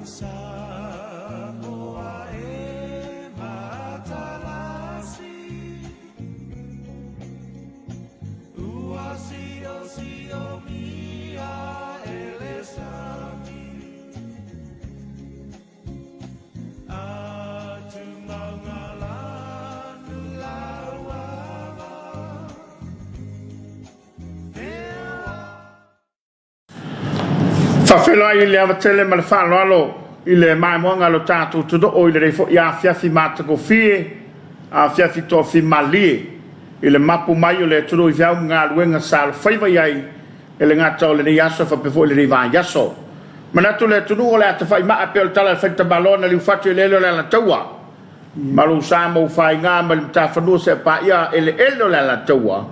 Samoa e matalasi Uasi osi o mia elesami Atu maungalanu lauava Whawhelo i le avatele ma le whanalo i le mai moanga lo tātou tudo o i le reifo i a whiawhi mātako fie a whiawhi tō whi malie i le mapu mai o le tudo i whiau ngā luenga sālo whaiva iai e le ngāta o le nei aso whapefo i le reiva yaso manatu le tudo o le ata whai maa pe o le tala whaita balona li uwhatu i le elo le ala taua malu sāma u whai ngā ma le mta whanua se pa ia e le elo le ala taua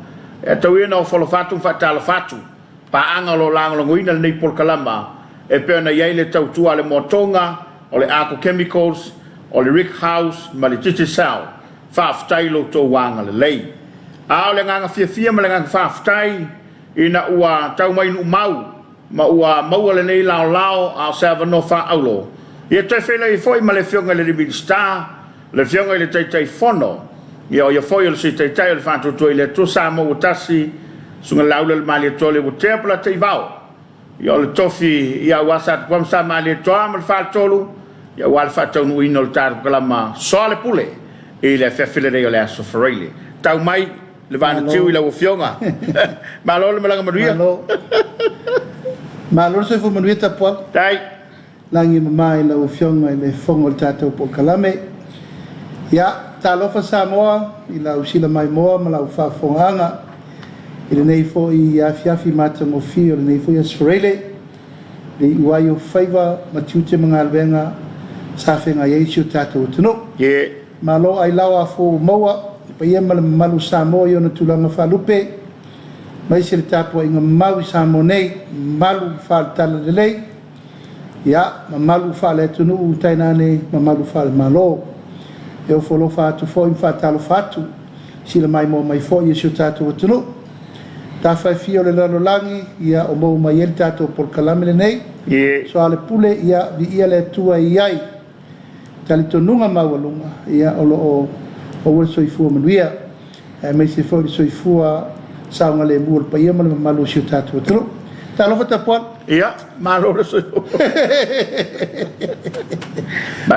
e tau ina o whalofatu whaitala fatu pa angalo langalo nguina le nei polkalama e pena iai le tautua le motonga o le Arco Chemicals o le Rick House ma le Titi Sal whaafutai lo tō wanga le lei a o le nganga fia ma le nganga whaafutai ina ua tau mai nu mau ma ua maua le nei lao lao a sewa no wha aulo ia tai whela i foi ma le fionga le Ribin Star le fionga i le taitai fono ia o ia foi o le si taitai o le whaatutui le tu Samoa utasi sunga laula le mali tole o templa te vau ia le tofi ia wasa kwam sa mali toa mal fa tolu ia wal fa tonu ino tar kalama Soalepule e le fefile re ole aso freile tau mai le van tiu ila o fionga malo le malanga maria malo se fu manuia tapo dai langi mai la o fionga le fongo tato po kalame ia talofa Samoa ila usila mai moa mala fa fonganga ele nei foi a fiafi matango fio nei foi Australia le uai o faiva matiute mga albenga sa fenga yesu tato tuno malo ai lawa fo moa pa ia malu Samoa yo na tulanga falupe mai se tapo inga mau Samoa nei malu fal tala lei ya malu fal tunu tainane malu fal malo eu folo fatu foi fatalo fatu sila mai mo mai foi yesu tato tuno ta fai fio le lalo langi ia o mou mai el tato por kalamele nei Soalepule ia vi ia le tua iai talito nunga mawalunga ia o wal soifua manuia mai se foi soifua saunga le muol pa ia mal malu siu tato tro ta lo fata pon ia malo soifua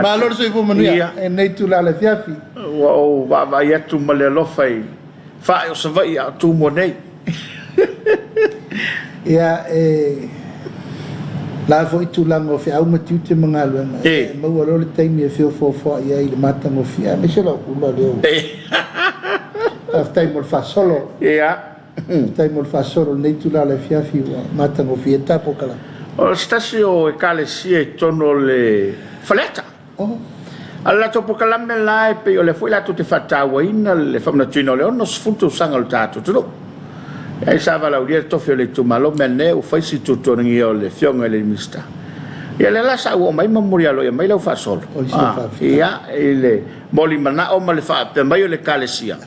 malo soifua manuia e nei tu la le fiafi o va ia tu male lo fai fa o se vai a tu mo nei ia la foi tu lango fe au matiute mangalo ma walo le taimi e fio fo ia ile matango fia me se lo ulo leo aftai mo fa solo ia tai mo fa solo nei tu la fia fi matango fia tapo kala o stasio e kale sie tono le faleta alla topo kala me la pe o le foi la tutte fatta waina le famna tino le ono sfunto sangal tato tu e sa vala uria tofio le tu malo mene o fai si tutto ngi o le fionga le mista e le la sa o mai memorialo e mai lo fa solo ia ele moli mana o male fa pe mai le kalesia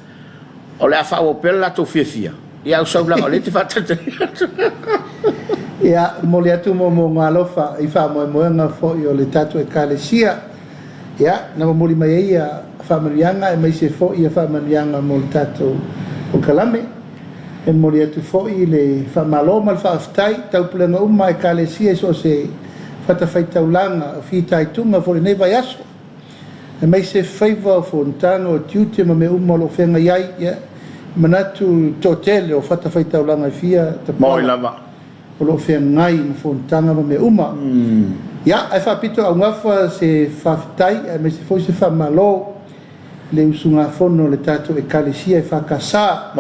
o le fa o per la tu fia ia o sa blanco le ti fa ia moli atu mo ngalo fa I fa mo nga fo io le tatu e kalesia ia na moli mai ia fa marianga e mai se fo ia fa marianga mo tatu o kalame e mori atu foi le whamalo mal whaaftai tau pulenga uma e kalesia so se whatawhai taulanga o whitai tunga fo le nei vai aso e mai se whaiva o fontanga o tiute ma me uma lo whenga iai manatu totele o whatawhai taulanga I fia moi lava o lo whenga ngai ma fontanga ma me uma ia e whapito au ngafa se whaaftai e mai se foi se whamalo le usunga fono le tato e kalesia e whakasa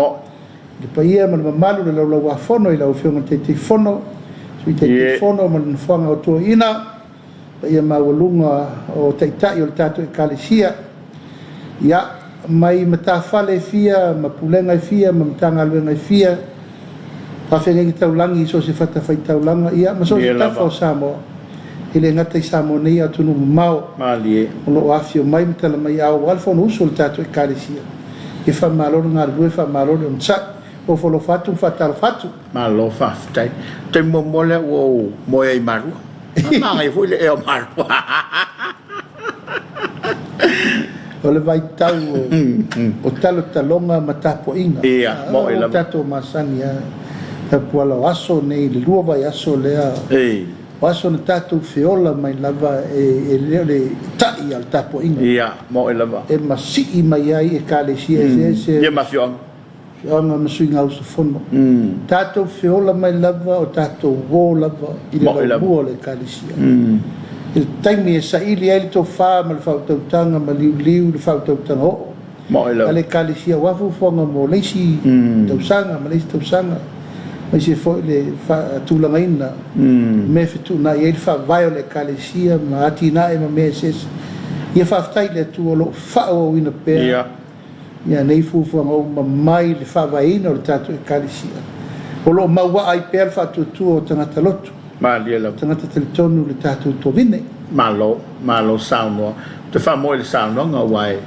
le paia ma malu le lau afono I lau fionga te fono sui te fono ma le whanga o tua ina paia mawalunga o teitai o le tato e kalesia ia mai matawhale fia ma pulenga fia ma matanga luenga fia pawhengengi taulangi so se whatawhai taulanga ia ma so se tawha o Samoa I le ngata I Samoa nei a tunu mau o lo afio mai mitala mai au alfono uso le tato e kalesia e whamaloro ngā rue whamaloro o mtsak o folo fatu fatal fatu malo faftai te momole o moe I maru Mangai fu le eo mar. O le vai tau o talo talonga matapo inga. Ia, mo e O lava. tato masani a puala o aso nei le lua vai aso lea. O aso na tato feola mai lava e leo le tai al tapo inga. Ia, mo e lava. E masii mai ai e kale si e se. Ia mafiong. Feonga masui ngau sa fono. Tato feola mai lava o tato wo lava i le laumua le kale si. Il taimi e sa ili ai to fa ma le fautautanga ma liu le fautautanga o. Mo e lava. Ale kale si wafu fonga mo leisi tausanga ma leisi tausanga. Ma se foi le tulanga ina. Me fitu na ia fa vai le kale si ma ati na e ma me ses. Ia fa ftai le tu o lo fa o ina pe. Ia. Ia nei fu o ma mai le fa vai ina o tatu e kale si. O lo maua ai pe fa tu o tangata lotu. Ma lia la. Tangata teletonu le tatu to vine. Malo sauno. Te fa mo le sauno nga wai.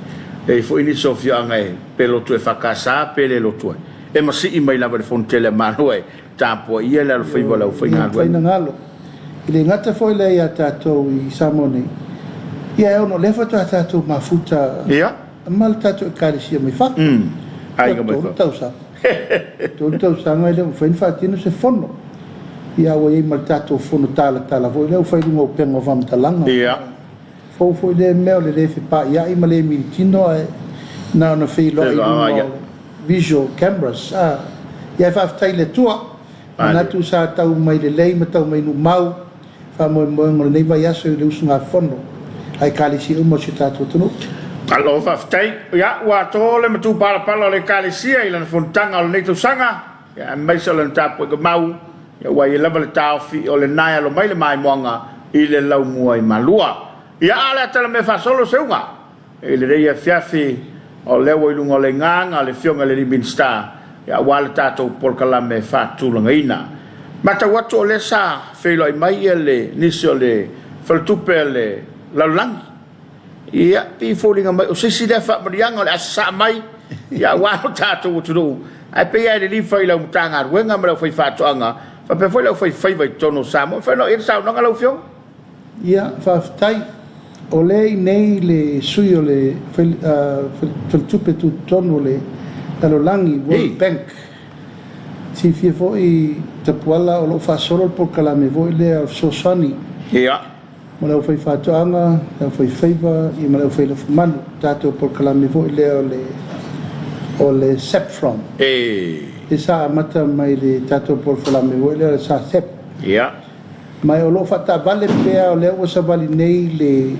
E fu ini sofia ngai pelo tu e fakasa pele lo tu. E ma si mai la fontele maloi. Tapo ia la foi vola foi Foi ngalo. na ngalo. Ile ngata foi le ia tatu i Samone. Ia ono le fa tatu mafuta. Ia. Mal tatu e kale si mai fa. Ai ga mai. Tausa. Tausa ngai le foi fatino se fono. Ia o ei mal tatu fono tala foi le foi ngo pengo vam talanga. Ia. Foi le meo le fi pa ia i male mi tino na no fi lo i visual cameras. Ia fa le tua. Na tu sa tau mai le lei ma tau mai no mau. Fa mo nei vai aso le usunga fono. Ai kali si mo si tatu tunu. Kalau fa ftai ya wa to le matu pala le kalisia i lan fontanga le neto sanga. Ya mai so le tapo ga mau. Ya wa i lava le tau fi o le nai lo mai le mai monga i le lau mua i malua. Ia ala tala me fa solo seunga. E le reia fiafi o lewa i lunga le nganga le fionga le ribin star. Ia wale tato polkala me fa tulanga ina. Mata watu o le sa feilo i mai e le nisi o le faltupe le laulangi. Ia i fōringa mai o sisi le fa marianga o le asa mai. Ia wano tato o turu. Ai pe ia le li fai lau mutanga ruenga ma lau fai fatoanga. Fa pe foi lau fai fai vai tono samo. Fa no ir sa nonga lau fionga. Ia fa ftai o le nei le sui o le faltupe tu tono le talolangi World Bank si fie foi tapuala o lo fa solo por kalame voi le of sosani Ia. mo le foi fatoanga le foi faiva i mo le foi le fumanu tato por kalame voi le o le sepfrom e sa mata mai le tato por kalame voi le sa sep Ia. mai o lo fata vale pea o le o sa vale nei le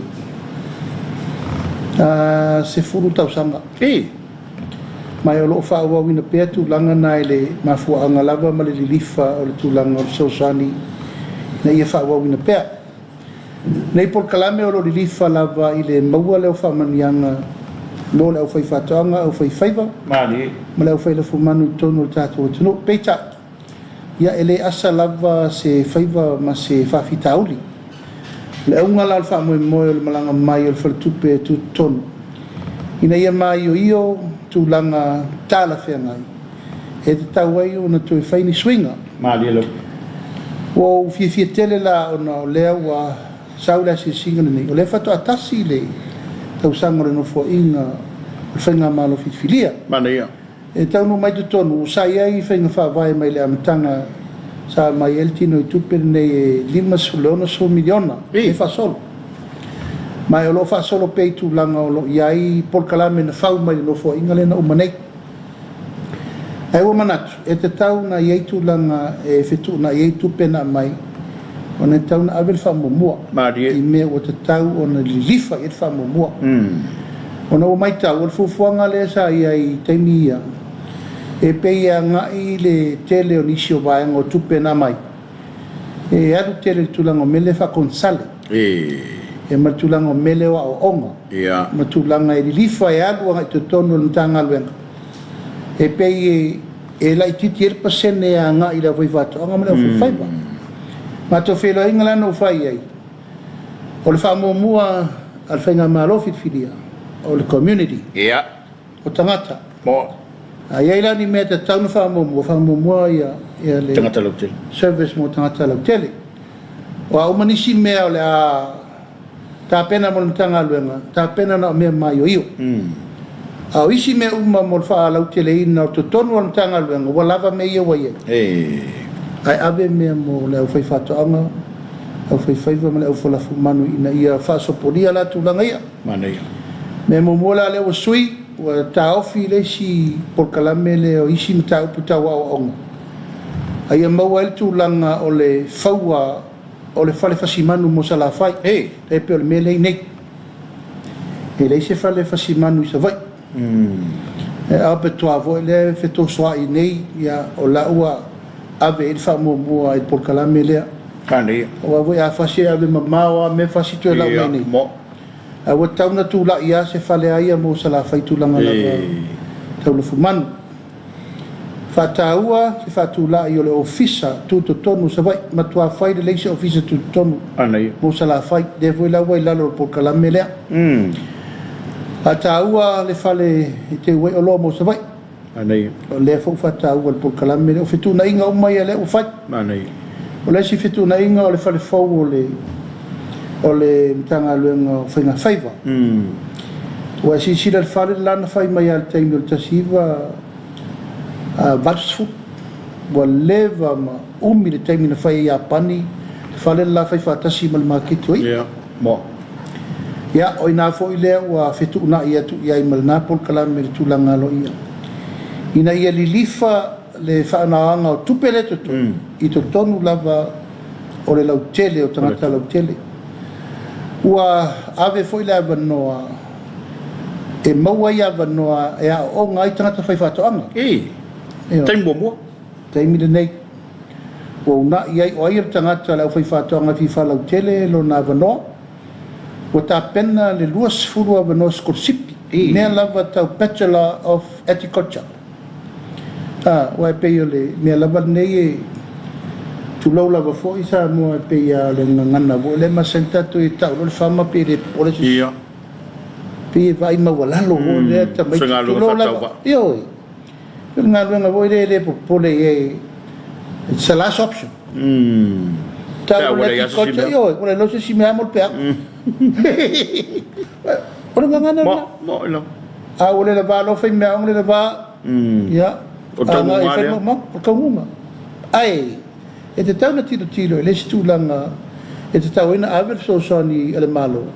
se furu tausanga mai o lo fa wa wina pe tu langa nai le mafu anga lava ma le lifa o tu langa o sosani na ia fa wa wina pe nei por kalame o lo lifa lava i le maua le fa manianga mo le fa fatanga o fa faiva Mali. ma le fa le fu manu tono tatu tunu peta ia ele asa lava se faiva ma se fa fitauli le unga la fa mo le malanga mai o fa tupe tu ton ina ia mai o io tu langa tala fea ngai. E te tau ai o na tu e whaini swinga. Mali lo. O fie tele la o na o lea wa saula si singana nei. O le fato atasi le tau sangore no fo inga o whainga malo fitfilia. Mana ia. E tau no mai tu tonu, o sa iai whainga whaavai mai le amatanga sa mai el tino i tupe nei 5 miliona. E fasolo. Mai o lo fa solo peitu langa o lo iai por kalame na fau mai no fo ingale na umanei ai o manatu e te tau na iai tu langa e fitu na iai tu pena mai o ne tau na avel fa momua i me o te tau o na lilifa i fa momua o na o mai tau o fufuanga le sa iai taimia e peia ngai le tele o nisi o vaenga o tu pena mai e adu tele tu langa o mele fa consale e matulanga mele wa o onga ia matulanga e lifa e alu nga te tono ntanga luenga e pe e la titi er pasene nga ila foi vato nga mele foi faiba ma to felo ingala no fai ai o le famo mua al fenga malo fit filia o le community ia o tangata mo ai ai la ni meta tau no famo mua ia le tangata lo tele service mo tangata lo tele Wa umanisi mea le a ta pena mo tanga luenga, ta pena na me mai o io. A isi me uma mo fa la uteleina to tonu on tanga luenga, wa lava me ia wa ia. Ai ave me mo le fai fatoanga, au fai mo le fola manu ina ia fa sopolia la tu langa ia. Mana ia. Me mo mola le o sui, wa ta ofi le si por kalame le o isi mta uputa wa onga. Ai mau el tu langa o le faua o le fale fasimanu mo sala fai e pe o le mele nei e le se fale fasimanu i sa vai e a pe toa vo le feto soa i nei ia o la ua ave il fa mo mo ai por kalame le Kani o avo ia fasi ave mamao me fasi tu la nei mo a o tauna tu la ia se fale ai mo sala fai tu langa la tau le fumanu Fataua se fatula i o le ofisa tu tonu sa vai matua fai de leise ofisa tu tonu anai mo sala fai de voi la wai lalo por kalame lea Fataua le fale te wai o lo mo sa vai anai o le fo fataua por kalame le o fitu na inga o mai le o fai anai o le si fitu na inga o le fale fo o le mtanga luenga fai na faiva wa si si le fale lana fai mai al taimi o tasiva Vatsfu wa leva ma umi le taimi na fai ia pani fale la fai fatasi mal makitu ia mo ia o ina fo ile wa fitu na ia tu ia mal napol kala me tu langa lo ia ina ia lilifa le fa na anga o tupele to i to tonu lava o le lautele o tangata lautele wa ave fo ile vanoa e maua ia vanoa e o ngai tangata fai fatoanga Taimi mo taimi de nei o na ia o ia tangata la fai fatoanga fi fa lautele lo na vanoa o ta pena le luas furu vanoa scorsipi me lava tau Bachelor of Agriculture wa pe le me lava nei tu lo lava fo isa mo pe ya le ngana vo le masenta tu i tau le fama pe le polisi ia pe vai ma wala lo le ta mai tu lo lava yo nga voi le pole e it's the last option ta yo o le lo se si me amo pe o nga ngana mo lo a o le va lo fe me o le va ya o tau mo o tau mo ai e te tau na tilo le stu langa e te tau ina aver so soni ele malo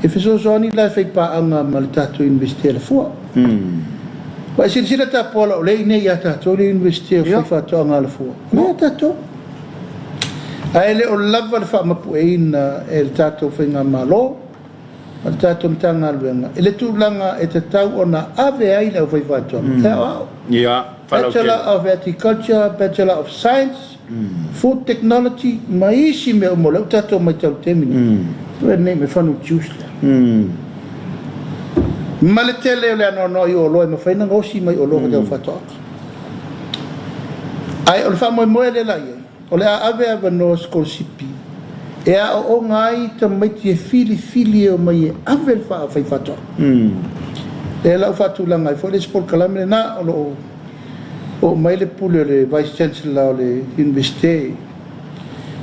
e fe so soni la fe pa anga maltatu investir fu Wa sila ta pola o le nei ata to le investir fa to anga le fu. Me ta to. Ai le o lava fa ma pu ina el tato finga malo. Al tato mtanga luenga. Ele tu langa e te tau ona ave ai le vai fa to. Yeah, Bachelor of Agriculture, Bachelor of Science, Food Technology, maisi me o mo le tato mai tau temini. Le nei me fa no chiusla. Maletele le no yo lo me fa na gosi mai o lo de fato ai o fa mo le la ye o le ave no scorsipi e a o ngai te mai te fili o mai ave fa fato e la fatu la ngai fo le sport kalame na o mai le pule le vice chancellor le university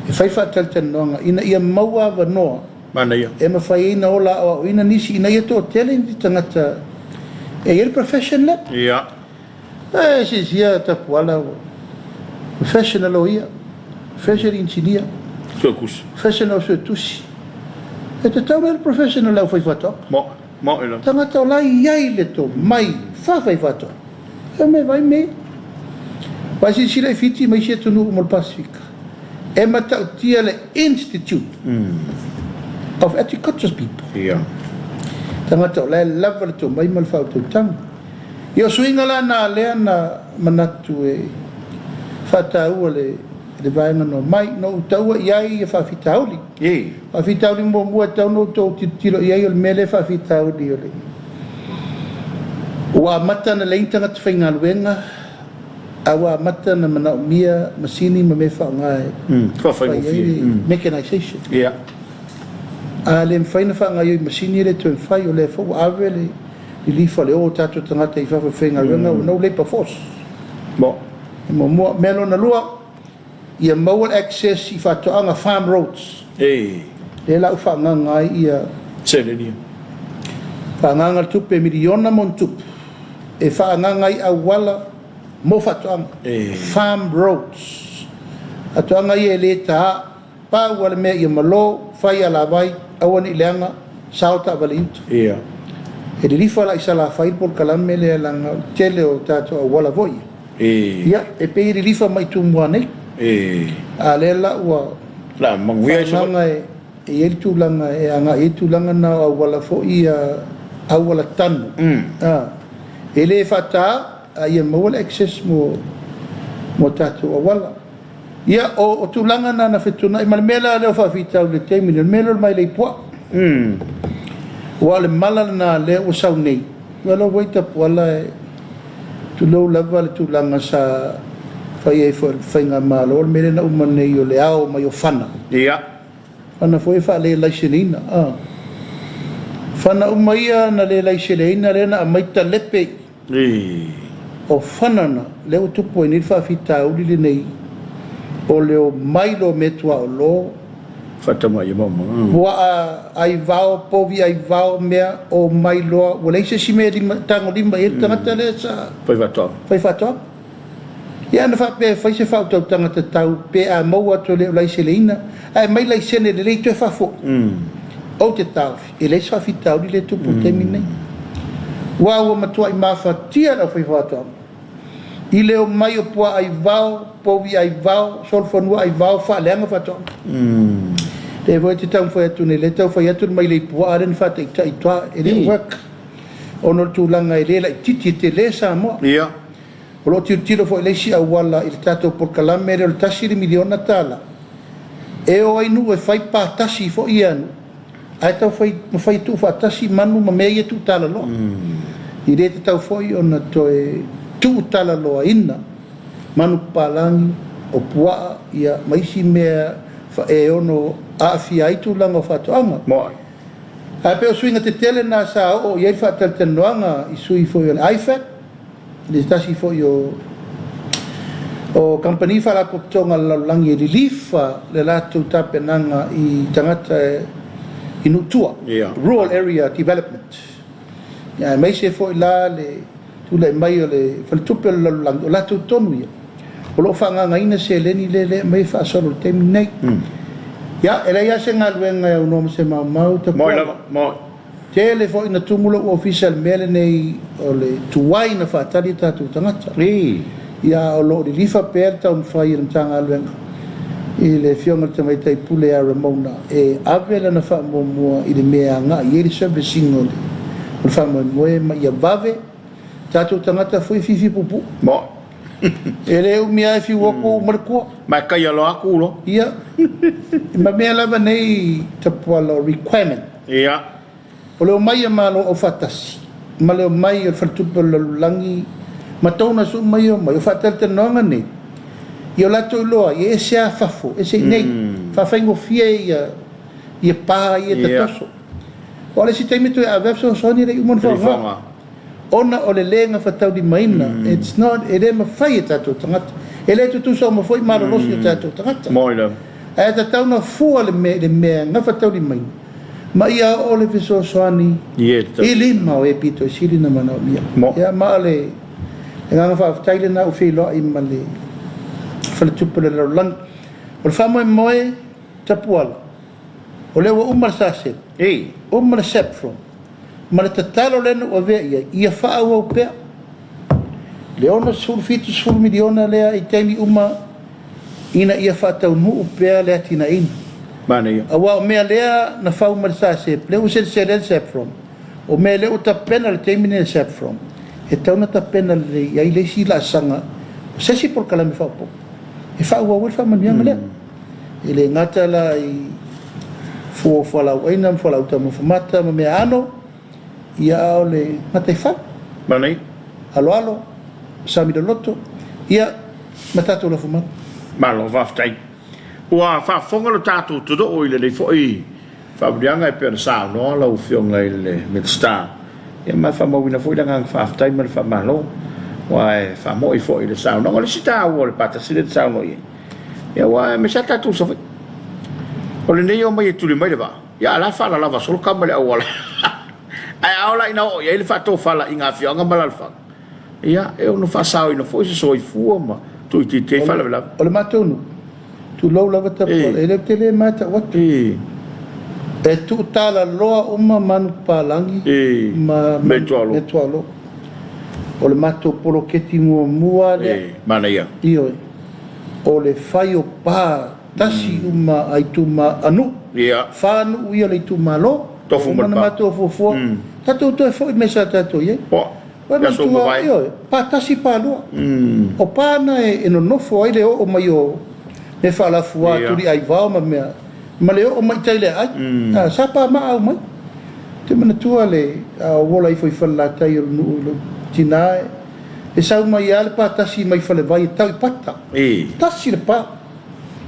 e fai fatal tenonga ina ia maua no Mana ia e ma fai ina ola o ina nisi ina ia to tele di tangata e il professional ia si sia ta wala professional o ia professional engineer sokus professional so tusi e te tau il professional o fai fato mo ilo tangata ola ia le to mai fa fai fato e me vai me vai si sile fiti mai si tu no mo pacifica e ma ta tia le institute of Agriculture people. Yeah. Tangata le level to mai mal fa to tang. Yo swinga la na le na manatu e fata ule le vai no mai no tau ia fa fitauli. Fa fitauli mo tau no to tiro ia il mele fa fitauli ole. Wa mata na le tanga te finga luenga. Awa mata na mana mia masini me fa ngai. Fa fa mechanization. Yeah. Le mfaina fa ngai masini le to fai o le fo ave le li fa le o tato tangata I fa fenga renga no le pa fos mo melo na lua ia mobile access I whatoanga farm roads. Le lau whanganga ia Selenia. whanganga tupe miliona mon tup. E whanganga I awala mo whatoanga. Farm roads. Atoanga ia le taha pa wala mea ia malo whai ala vai awan ileanga sauta wale iutu. E ririfa la isa la whai por kalame le langa tele o tato awala voi. Ia, e pe ririfa mai tu mua nei. A le la ua La manguia whanganga e eri tūlanga e anga e tūlanga na awala fo ia awala tanu. E le whata a ia mawala access mo tato awala. Ia o tūlanga na na whetuna, I malemela leo whawhitau le teimi, le melo mai le pua. Wa le mala na le o sau nei. Wala waita puala e tūlau lava le tūlanga sa whai e whainga malo, le mele na umanei o le ao mai o whana. Whana fo e wha le laisenina. Whana umaia na le laisenina rena a maita lepe. O whana na, leo tupo e ni whawhitau li le nei. O leo mailo metua o lo Fatama ia mama. Wa ai vao povi ai vao mea o mailo o leise si me tango lima e tangata le sa Pai fato Ia na fa pe fa se fa tau tangata tau pe a maua to le leise leina ai mai leise ne le to fa fo o te tau e le sa fitau le tupu temine wa o matua I mafa tia la fa fato I leo mai o pua ai vao, povi ai vao, solfonua ai vao, wha leanga whatoa. Le voi te tau whai atu ne le tau whai atu mai le pua aren whata I tai toa, e le work. Ono tūlanga e le la titi te le Samoa. O lo tiro fo le si awala I le tato por kalame le tasi le miliona tala. E o ai nu e whai pā tasi fo I anu. Ai tau whai tu wha tasi manu ma mea tu tala lo. I le te tau fo I ona to e tu tala loa ina manu palangi o pua ia maisi mea fa e ono afi aitu langa whatoanga a pe o suinga te tele na sa o iei whatal tenoanga I sui fo i IFAC le tasi fo I o company whala koptonga laulangi relief le latu tapenanga I tangata I nutua rural area development ia maisi fo I la le tula mai o le faltupe o la tonu ia o lo whanganga ina se leni le mai whaasoro te minei ia e rei ase ngā luenga au noma se mau te te le fo ina tumulo o official mele nei o le tuwai na whaatari tatu tangata ia o lo rilifa pēr tau mwhai ina tanga luenga I le fionga te mai tai pule a Ramona e avela na wha mua I le mea ngā I eri servicing o le wha mua ma ia vave Tato tangata foi fifi pupu. E le umia e fi wako markua. Ma kai alo aku lo. Ia. Ma mea lava nei tapuala requirement. O leo mai a malo o fatasi. Ma leo mai o fartupa langi. Ma tauna su mai o fatal te noanga nei. Ia lato iloa, ia e sea fafo. E se nei. Fafaingo fie ia paha ia tatoso. O le si taimitu e avefso soni rei umon whanga. Ona o le lenga whatau di maina. It's not, e le mawhai e tato tangata. E le tutu sa o mawhai maralosi e tato tangata. E ta tauna fua le mea nga whatau di maina. Ma ia o le viso soani. I lima o e pito e siri na mana o mia. Ia maa le, e nga whawhataile na o whiloa I ma le whaletupa le laulang. O le whamoe moe tapuala. O le wa umar sase. Umar sep from. Ma le tatalo lena o vea ia wha au pea. Le ona sulfitu sul miliona lea I teimi uma ina ia wha tau nuu pea lea tina ina. Awa o mea lea na whau marisa sep. Leo se sep from. O mea leo ta pena le teimi ne sep from. E tau na ta pena le iai le si la sanga. O sesi por kalami whau po. E wha au awal wha manianga lea. E le ngata la I fua whalau aina, whalau tamu whamata, ma mea ano. Ia o le matai wha. Alo, sami do loto. Ia matato la fumata. Malo whaftai. Ua whafonga lo tātou tudo o ile le fwoi. Whabrianga e pera sā noa lau whionga I le Midstar. Ia mai whamawina fwoi langa whaftai ma le whamalo. Wa e whamoi fwoi le sā noa. Le sita ua le pata sile le sā noa. ya wa me sa tatu so o le nei o mai tu le mai ba ya la fa la va solo kamale awala ai aula ina o ya ile fa to fala inga fionga malal fa ya e no fa sao ino fo so i fu ma tu ti te fala la o le matonu tu lo la vata e le tele mata wat e tu tala loa uma man palangi ma me tualo o le mato polo keti mua le mana ia io o le fai o pa tasi uma ai tu ma anu fa anu ia le tu malo tofu mana mato fofo tato to fo me sa tato ye ya so mo vai pa tasi pa lo o pa na e no fo ai le o mai o e fa la fua tu di ai va ma le o mai tai le ai sa pa ma au mai te mana tua le o wola i foi fa la tai no tina e sa mai al pa tasi mai fa le vai tai pata tasi le pa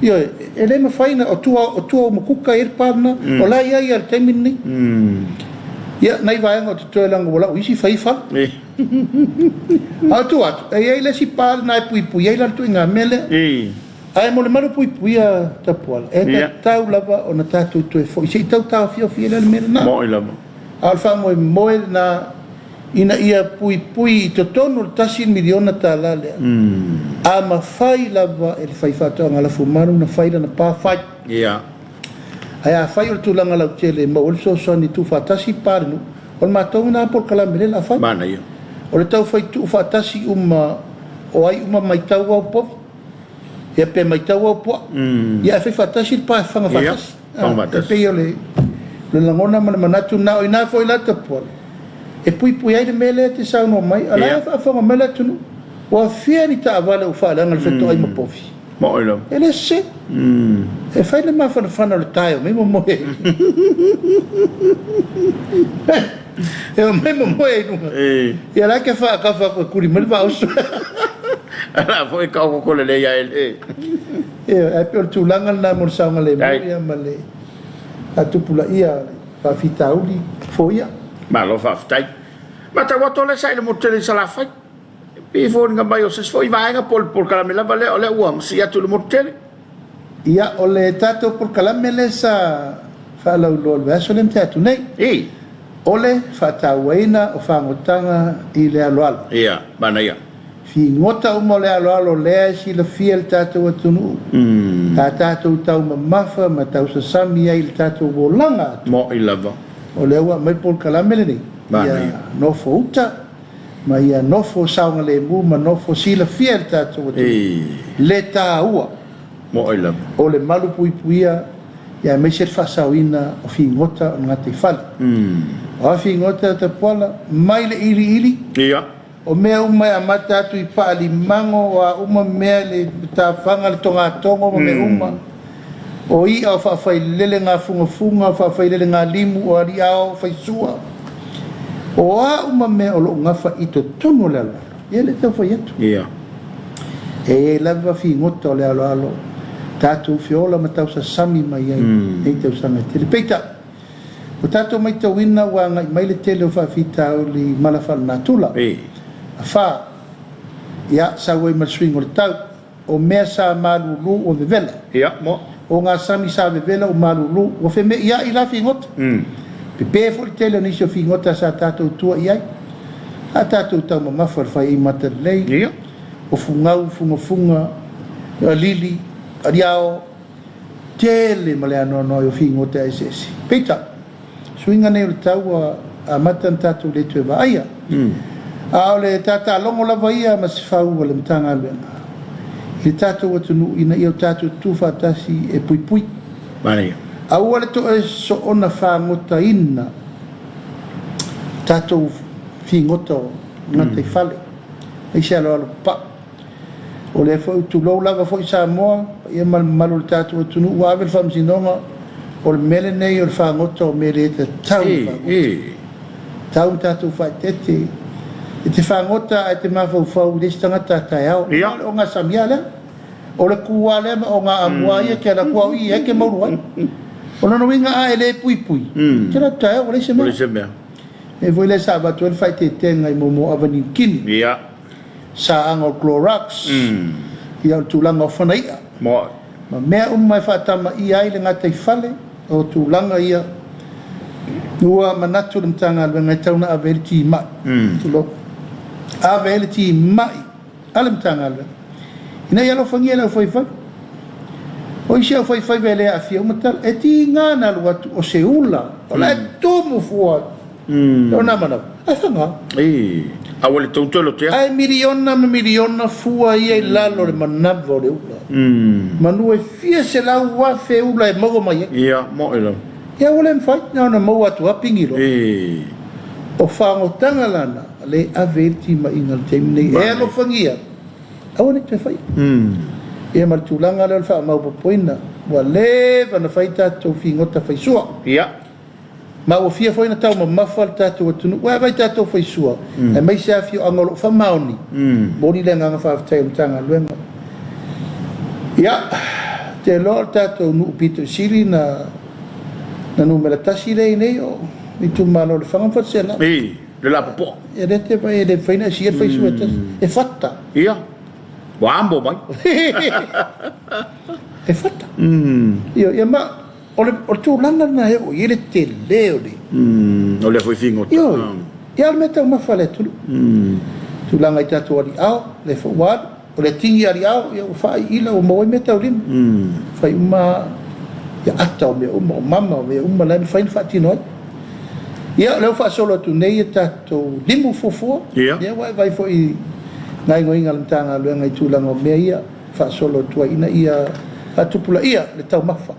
io e le ma faina o tua mo kuka ir parna o la ia ia temini ia nai vai ngo to lang wala isi fai fa atu e le si par na pui pui ia tu nga mele ai mo le malu pui pui a tapola e tau lava ona tatu to fo si tau fio le mele na mo ilama alfa mo na ina ia pui pui to tonu tasi miliona tala le a ma fai lava e fai fato ngala fumanu na fai na pa fai ai a fai tu langa la tele mo also so ni tu fatasi parnu o ma tonu na por kala mele la fai bana ia o le tau fai tu fatasi o ai mai tau au po e pe mai tau au po ia fai fatasi pa fanga fatasi pe yo le langona manatu na ina foi la tapo e pui ai de mele te sa no mai ala fa mele tu o fia ni ta vale o fa langa le feto ai mo pofi mo ilo ele se e fai le ma fa no taio mesmo mo e mesmo mo e ala que fa kuri mele va o ala foi ka ko le ya e pe tu langa na mo sa ngale mo ia male atupula ia fa fitauli foia ma lo fa ftai ma ta wato le sai le mo tele sala fai pe fo nga mai o se foi vai nga por caramela vale ole uam si atu le mo tele ia ole tato por caramela sa fa lo verso le tatu nei ole fa tawaina o fa ngotanga i le aloalo ia bana ia fi ngota o mo le aloalo le si le fiel tato atunu tato tau mafa ma tau sa sami ai tato volanga mo ilava o le ua mai por calamele ni ia no fo uta ma ia no fo saunga le mu ma no fo sila fiel tato le ta ua mo ilava o le malu pui puia ia me se fa sauina o fi ngota o ngate fal o fi ngota te pola mai le ili ia o mea uma amata atu i paali mango a uma mea le ta fanga le tonga tongo me uma o i au whawhai lele ngā funga whawhai lele ngā limu o ari au whai sua o a uma mea o lo ngafa i to tono le alo ia le tau whai atu e lava fi ngota o le alo tātou whiola ma tau sa sami mai ai e tau sanga tele peita o tātou mai tau ina wa ngai mai le tele o whawhita o li malawhala nā tula fa ia sa wei maswing o tau o mea sa malulu o vevela ia mo o ngā sami sa vevela o malulu o fe me ia i la fingot pe fo tele ni so fingota sa tatou tua ia a tatou tau mamafa fai i mata lei ia o funga lili ariao tele male no o fingota ese peita swinga nei o tau a mata tatou le tu va ia aole tata longo lava ia ma se fau le mtanga le i tatou atunu ina i o tatou tu fatasi e pui bani au le to e so ona fa ngota ina tatou fi ngoto ngate fale e se alo pa o le fo tu lo lava fo Samoa ia malu tatou atunu wa vel famsinonga o le mele nei o fa ngoto mele te tau tatou fa tete e te whangota e te mawhau le stangata tai au o ngā samiale o le kuale o ngā amuaia ke la kua ui e ke mauruai o nano inga a e le pui ke la tai au o le se mea e voi le sa batu e whai te tenga i momo avani kini sa anga o Clorox i au tūlanga o whanaia ma mea mai whaatama I ai le ngatai whale o tūlanga ia ua manatu le mtanga alwe ngai tauna avele ti mai tulo avele ti mai ale mtanga alwe ina ia lo fangia lau whaifai o isi au whaifai vele a fia umatala e ti ngana lu atu o se ula o la e tomu fua o na mana a whanga awale tautolo te ai miliona fua ia I lalo le manavo le ula manu e fia se lau wa fe ula e mago mai ia mo ilo ia wale mwhai na mau atu apingiro o whangotanga lana le aveti ma inga le teimine e alo whangia awane te whai ia martulanga le wha mau popoina wa lewa na whai tātou whingota whaisua ia ma o fia whaina tau ma mawhal tātou atunu wa vai tātou whaisua e mai se awhio angolo whamaoni mori le nganga whaafitai mtanga luenga ia te loa tātou nuu pito siri na numera tasi le nei o ni tu malo le fanga fatsela le la popo e rete vai le faina si e faisu e fatta ia wa ambo mai e fatta ia ma o tu langa na e o ile te leo le o le foi fingo ia me tau mafale tu langa I tatu ali au le fawad o le tingi ali au ia fai ila o mo me tau lim fai uma ia ata o me uma mama me uma la fai fatino ia le fa solo tu nei tato limu fofo ia vai foi ngai ngoinga lantanga le ngai tulanga me ia fa solo tu ina ia atupula ia le tau mafa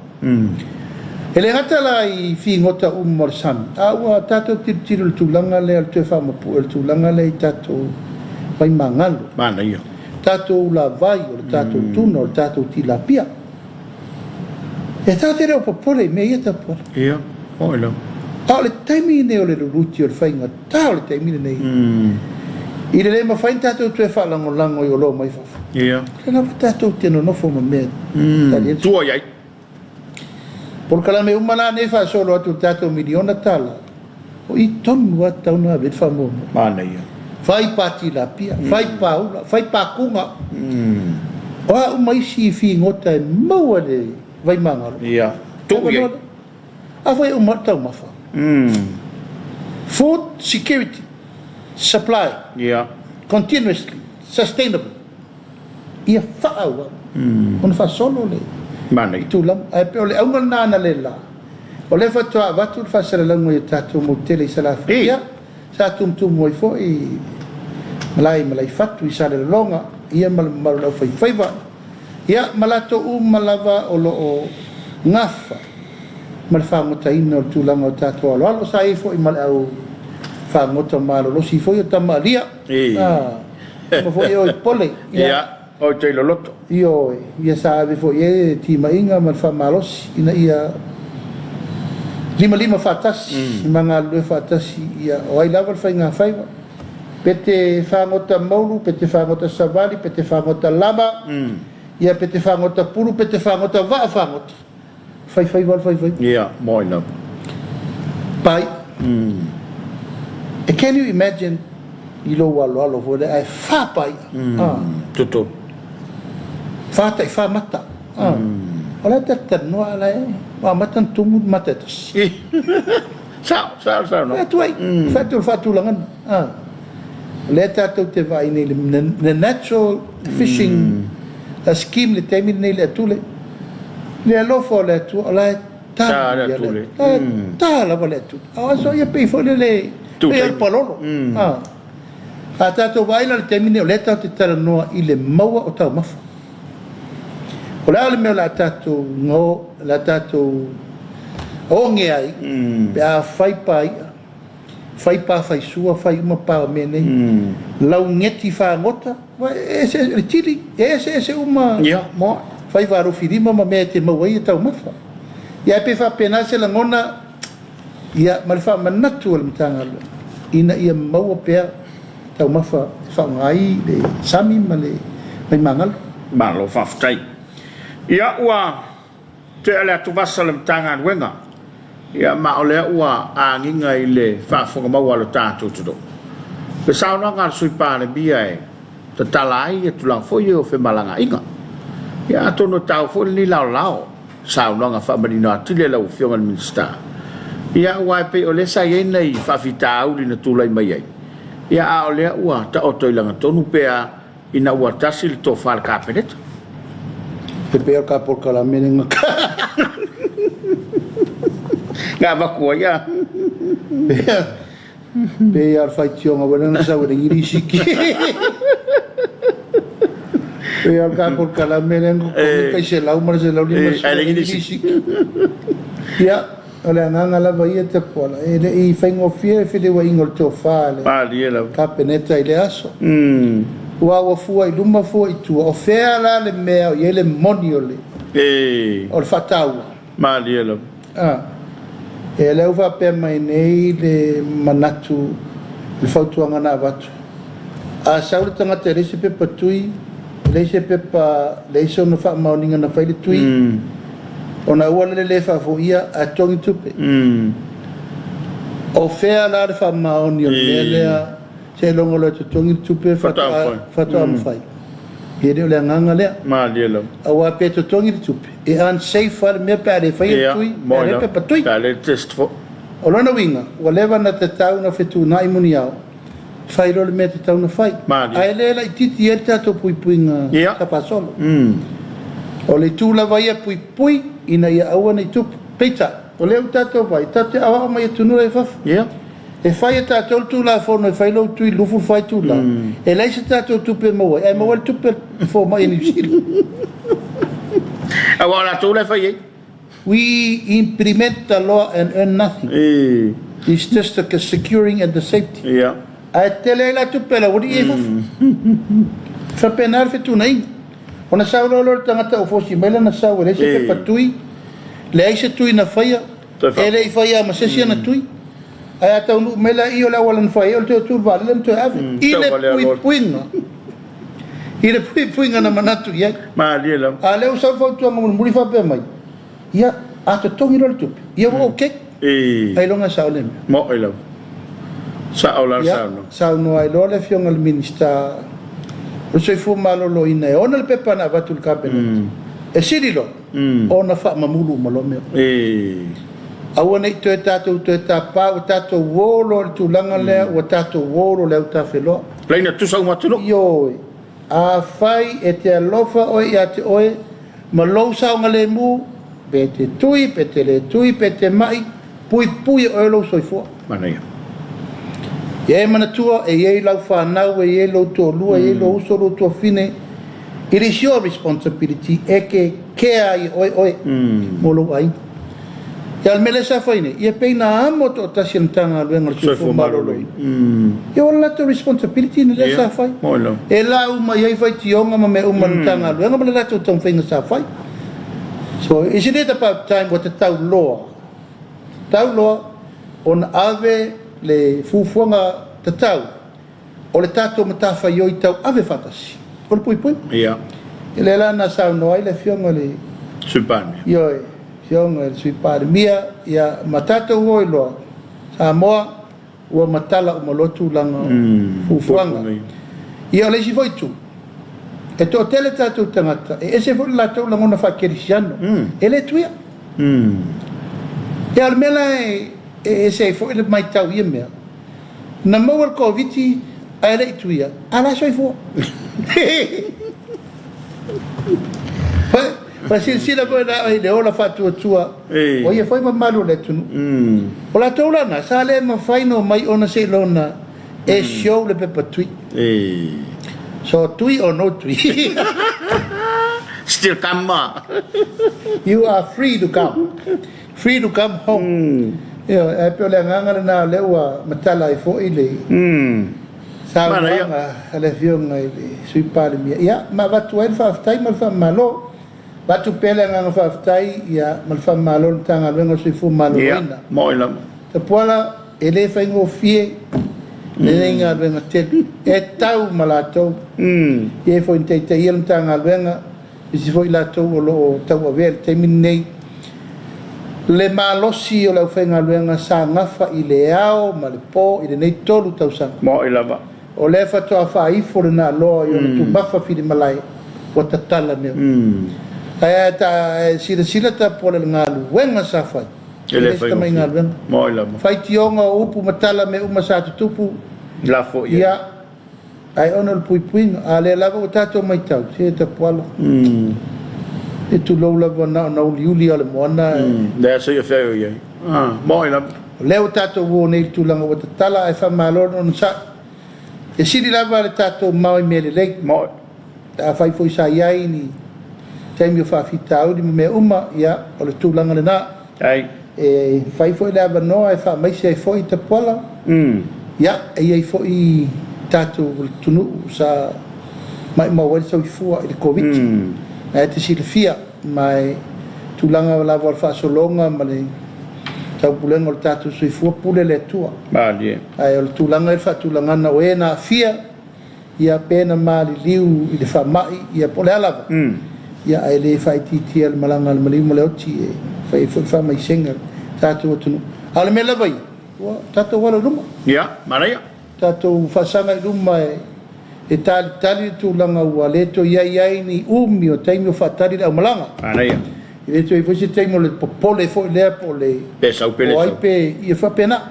ele ngata la I fi ngota morsan awa tato tiru tulanga le te fa mo pu tulanga le tato vai mangalo mana ia tato la vai o tato tuno tato tilapia e tātere o popole me ia tapora ia o ilo le taimi nei o le luruti o le whainga tā o le taimi nei I le ma whain tātou tue whalango lango I o lo mai whafu ia le lawa tātou tino nofo ma mea tua iai por kala me umana ne wha solo atu tātou miliona tala o I tonu a tauna a vet whamomo mana ia whai pāti la pia whai pāula whai pākunga o a umaisi fi ngota e maua le vai mangalo ia tu ia a vai umata umafa food security supply ia continuously sustainable ia whaaua ona wha solo le mana ia tulam ai pe ole aunga nana le la o le fatua watu fa sala lango ia tatu mo tele sala ia sa tum moi fo I malai fatu I sala longa ia mal la fai ia malato malava o lo o ngafa mal fa mota ino o tulanga o tatu alo sa I fo I mal au fa mota malo lo si fo I tamalia mo fo I pole ia o te loloto io ia sa ave fo I ti mainga mal fa malos ina ia lima fatasi manga lu fatasi ia o ai lava fa inga faiva pete fa mota maulu pete fa mota savali pete fa mota lama ia pete fa mota puru pete fa mota va fa mota fai ia moi no pai and can you imagine ilo walo for ai fa pai tutu fa tai fa mata ola tata no ala wa matan tumu matatas sao no tuai fatu langan leta te vai nei the natural fishing scheme le temi nei le tule le lofo le tu ala ta la vale tu so ia pe fo le pe pololo tato vai le temi nei leta te tara no I le maua o tau mafa ola le me la tato no la tato onge ai pe a fai pa fai sua fai uma pa me nei lau ngeti fa ngota ese tili ese uma ia mo fai varu firima ma me te mawai tau mafa ia pe fa pena se la ngona ia malfa manatu al mtanga ina ia maua pe tau mafa fa ngai de sami male mai mangal malo faftai ia ua te ale tu vasal mtanga wenga ia ma ole ua anginga I le fa fonga maua lo tatu tudo pe sauna ngal sui pa le bia e te talai e tulang fo yo fe malanga inga Ya tono tau fo ni lao. Sao no nga fa marina tile la ufionga minister. Ya wa pe ole sa ye nei fa fitau ni tulai mai ai. Ya a ole wa ta o toilanga tonu pe ina wa tasil to fal kapenet. Pepe o kapol kala menenga. Nga ba ko ya. Pe ar fai tionga wena sa wena irisiki. Pe ar kapol kala menenga ko kai se lau mar se lau ni mas. Ya, ole nga la vai te pola. Ele I faingo fie fide wa ingol to fale. Pa diela. Kapeneta ile aso. Wa fua I luma fua I tua o fea la le mea o yele moniole o le fatau ma diela e leu va pe mai nei le manatu le fautuanga na watu a sauri tanga te rese pe patui rese pe pa leise ona fa mauninga na faile tui ona ua le fa fo ia a tongi tupe o fea la le fa mauni o lelea se longo lo te tongi tupe fata am fai e de le nganga le ma dielo awa pe to tongi tupe e an safe me pare fai tui e pe patui le test fo o lona winga o leva na te tau na fetu na imuniao fai lo le me te tau na fai ai le la titi e tato pui puinga ta pasolo o le tu la vai pui pui ina ia awa nei tupe peita o le tato vai tato awa mai tu no e fa e fai ta tu la fo no fai lo tu lufu fai tu la e lei se ta tu pe mo e mo tu pe fo mai ni sil agora tu la fai we implement the law and earn nothing it's just the securing and the safety a tele la tu pe la odi e fa penar fe tu nei ona sa lo tanga ta fo si mela na sa le se pe patui lei se tu na fai e lei fai ma se si na tui ai ata unu mela I o la wala fai o te tu vale le to ave ile pui puinga na manatu ia ma diela a le usa fo tu ngam muri fa pe mai ia ata tongi ro tu ia o ke ai longa sa ole mo ilo sa ola sa no ai lo le fiong al minister o se fu malo lo ina ona le pepa na vatul kapen e sirilo ona fa mamulu malo me aua nei te tatou te tapa o tatou wolo le tulaga lea ua tatou wolo le au tafeloa leina tusa uma tunu ioe a fai e te alofa oe ia te oe ma lou saoga lemu pe te tui pe te le tui pe te mai pui pui oe lou soifua manaia ia e manatua e iei lau whanau e iei lou tolua e iei lou uso lou tuafine it is your responsibility e ke kea I oe mo lou ai ya mele sa faine ia peina amo to tasiantanga luenga le fu maloloi ia wala to responsibility ni le sa fai e la uma ia fai tionga ma me uma tanga luenga ma la to tong faina sa fai so isn't it about time what the tau loa on ave le fufuanga te tau o le tato mata fai yo tau ave fatasi o le pui ia ele la na sa no ai le fionga le supane yo Yong sui par mia ia matata ngoi lo Samoa ua matala o malotu langa fufuanga ia le si foi tu e to tele tatu tangata e ese foi la to langa na fa kerisiano ele tuia e almela e se foi le mai tau ia mea na mo el covid ele tuia ala soi fo Pasila ko na ai le ola fatu tua. O ia foi mamalu le tunu. O la tola na sale ma faino mai ona se lona e show le pepa tui. So tui or no tui. Still come ma. You are free to come. Free to come home. Ia e pe le nganga na le wa matala I fo ile. Sa ma le fiona ile sui pale mia. Ia ma va tu en fa tai ma fa malo. Batu pele nga faaftai ia malfa malon tanga lengo se fu malona moila te pola ele fa ngo fie le nga lenga te e tau malato e fo inte te il tanga lenga si fo la to lo tau aver te minei le malosi o la fa nga lenga sa ngafa ile ao malpo ile nei tolu tau sa moila ba o le fa to fa I fo na lo yo tu bafa fi de malai o tatala mea ai ta sila ta pola ngalu wenga safai ele foi mai ngalu moila fai tionga upu matala me uma sa tupu la fo ia ai ona pui ale lava o tato mai tau se ta pola e tu lo lava na liuli ale moana da se ia feo ia moila leo tato wo nei tu langa o tatala ai fa malo non sa e sili lava le tato mai mele le mo ta fai foi sa ia ni taimi o fa fitau di me uma ia o le tu langa le na ai e fai foi lava no ai fa mai se foi ta pola ia e ai foi tato tunu sa mai mo wel so fu il covid e te silfia mai tu langa lava fa so longa male tau pulenga o tato so fu pule le tua bali ai o tu langa fa tu langa na o na fia ia pena mali liu i le fa mai ia pole lava ia ai le fa titi al malanga al mali mo le oti e fa mai senga tato tunu ale me lava tato wala ruma ia maria tato fa sanga ruma e tali tu langa ua leto ia ni umi o taimi o fa tali au malanga maria e tu e fosse taimi le popole fo le pole pesa o pele o pe ia fa pena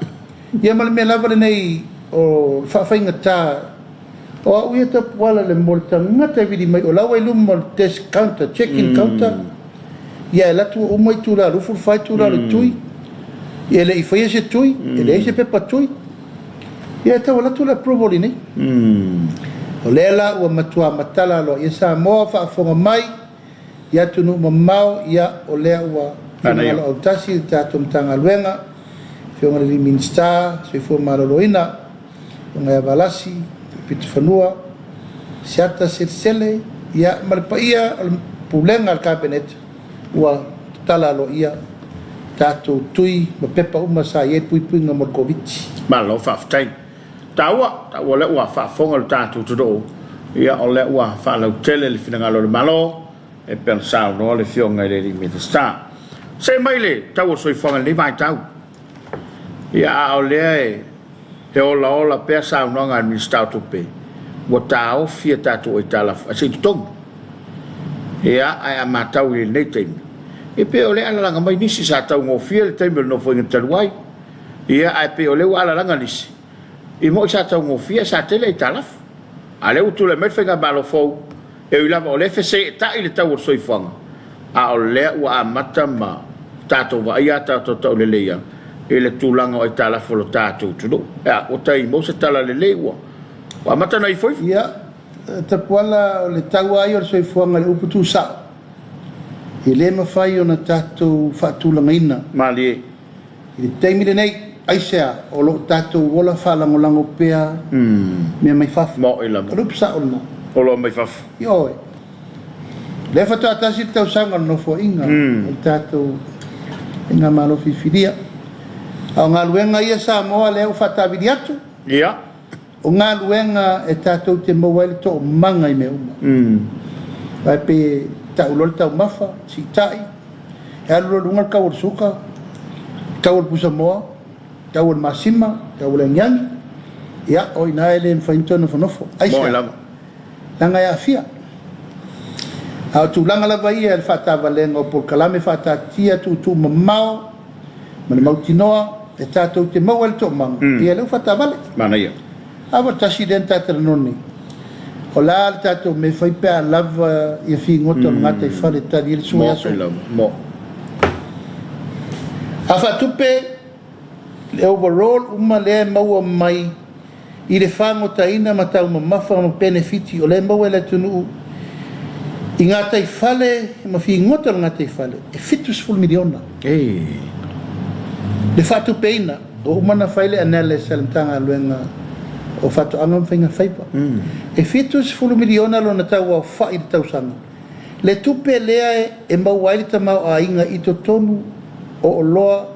ia mal me lava nei o fa fainga ta o ia ta wala le molta ngata vidi mai o lawa ilum mal test counter check-in counter ia la tu o mai tu la rufu fai tu la tui ia le foi ese tui ele ese pepa tui ia ta wala tu la approval ni o lela o matua matala lo ia Samoa fa fonga mai ia tunu mamau ia o lea ua finala o tasi tatum tanga luenga fionga li minsta se fu maloloina nga valasi pit fanua siata sele ia malpaia pulenga al cabinet ua tala lo ia tatu tui pepa uma sa ye pui nga covid malo fa tai tawa le ua fa fonga tatu tudo ia o le ua fa lo tele le finanga lo malo e pensau no le fionga le minsta se mai le tau so fonga le mai tau ia o le e ola pe sa no nga minsta tu pe o tau fia tatu o tala se tong ia ai amatau i nei tem e pe ole ala langa mai nisi sa tau ngo fia le tem no foi ntaruai ia ai pe ole ala langa nisi i mo sa tau ngo fia sa tele tala ale utu le met fenga balo fo e ila ole fese ta ile tau so ifanga a ole wa amata ma tato wa ia tato to le leia ele tulanga o tala fo lo tato tudo ya o tai mo se tala le lewa wa mata na foi ia ta pola le tau ai o so ifanga le uputu sa ele ma fai ona tato fa tulanga ina mali i taimi le nei aisea o lo tato wola fa lango pea me mai fa mo ila mo rupsa ona o lo mai faf yo le fa ta si tau sanga no fo inga o tato inga malo fifidia a nga luenga ia Samoa le o fata vidiatu ia o nga luenga e tato te mawai to manga i me uma vai pe ta ulol ta mafa si tai e alu lunga ka ursuka ka ur pusamoa ka ur masima ka ur nyangi ia o ina ele fainto no fonofo ai mo ila langa ya fia a tu langa la vai el fata valengo por kalame fata tia tu mamao man mautinoa e tato te mawal to mang ia le fata vale mana ia ava presidenta ternoni o la tato me fai pe lava ia fi ngoto ngata i fale tali il suya so mo afa tupe le overall uma le maua mai i le fango taina matau mafa ma benefiti o le maua le tunu i ngata i fale ma fi ngoto ngata i fale e fitus full miliona le fatu peina o uma na faile anele saltanga luenga o fatu angam finga faipa e fitus full miliona lo na tau fa i tau sanga le tupe lea e mauaili tamau a inga i to tonu o loa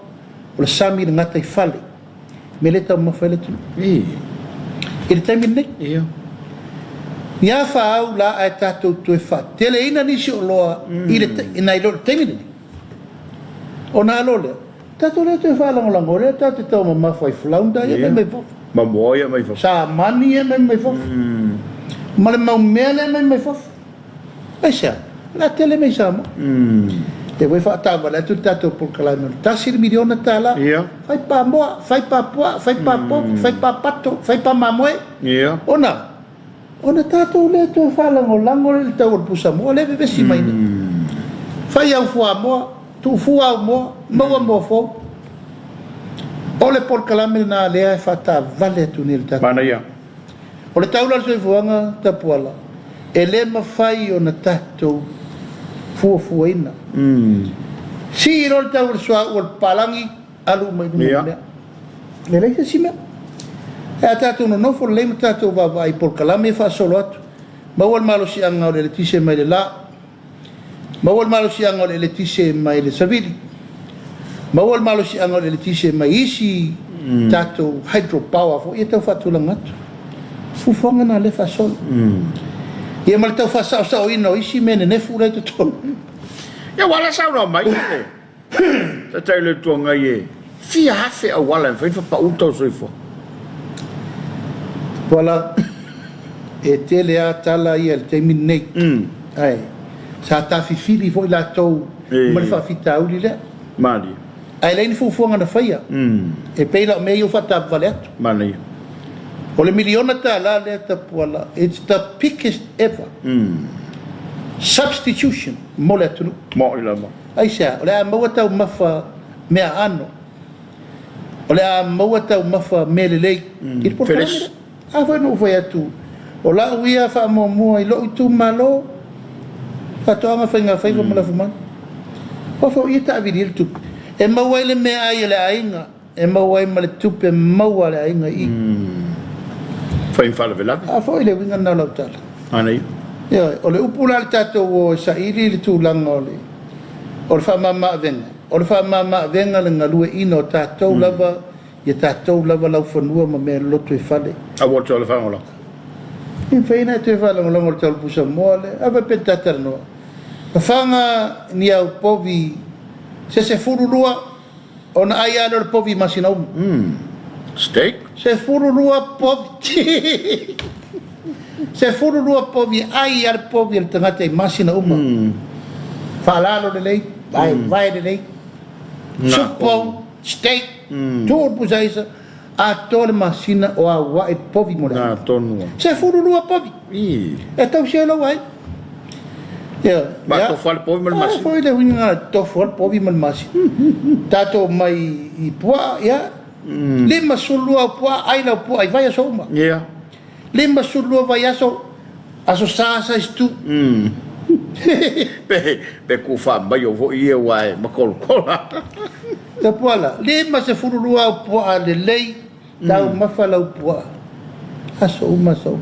o le sami ngata i fale me le tau mafaile tu i le taimi nei ia fa au la a tatou tu e fa tele ina nisi o loa i le ina i lo taimi nei o na lo le tatou le tu e fa lango le tatou tau ma mafai flaunda ia me fof ma moia mai fof sa mani ia me fof ma le mau mea le me fof Aisa, la tele me Samoa. E voi fa tava la tu tato por kalame. Tasir miliona tala. Yeah. Fai pa moa, fai pa poa, fai pa po, fai pa pato, fai pa mamoe. Yeah. Ona tato le to fala ngolango le tau pu Samoa le be si mai. Fai au fua moa, tu fua moa, mo fo. Ole por kalame na le fa ta vale tu nil tato. Mana ia. Ole tau la se fuanga tapuala. Ele ma fai ona tato fuafuaina. Si rol tau sua ul palangi alu mai ni mea. Le leise si mea. E tatu no for le tatu va vai por kalame fa solo atu. Ma wal malo si anga le tise mai le la. Ma wal malo si anga le tise mai le savili. Ma wal malo si anga le tise mai isi tatu hydropower fo ia tau fatulanga atu. Fufonga na le fa solo. Ia mal tau fa sa ino isi mene ne fu le to. Ya wala sa no mai. Ta tai le tonga ye. Fia hafe a wala fa pa uto so ifo. Wala e tele a tala ia te minei. Ai. Sa ta fili foi la tou. Mal fa fita uli le. Mali. Ai le ni fu fonga na faia. E peila me yo fata valet. Mali. O le miliona tala le ta pola. It's the biggest ever. Substitution mole tunu Mo ila mo. aisa ole a maua tau mafa mea ano ole a maua tau mafa melelei il por Feres. a foi no foi atu o la uia fa mo i lo tu malo fa toanga fa nga fa mo fuma o fo i ta viril tu e maua ile mea ai le ainga e maua i male tu pe maua le ainga i Fa infala vela. a foi le winga na lo tala Ana ya ole upula le tato o sa ili le tu langa ole o le fa mama venga le ngalue ino tato lava ya tato lava lau fanua ma me loto e fale A water le fa ngola. in feina te fale ngolongo le tau pusa mole ava pentatar no fanga ni au povi se furulua ona ai alo le povi masina Steak? se furulua povi se furulua povi ai al povi al tangata i masina falalo de lei vai de lei supo steak tudo pusaisa a tole masina o a wa povi mo Na tonu. se furulua povi e tau se lo vai Ma to fal po mal mas. foi le winga to for povi mal masi tato mai i pua ya lima sulua pua ai la pua ai vai so ma Yeah. lima sulua vai aso sasa stu Pe ku fa ba yo vo ia wai ma kol kola. ta puala lima se furulua pua le lei tau mafala pua aso uma so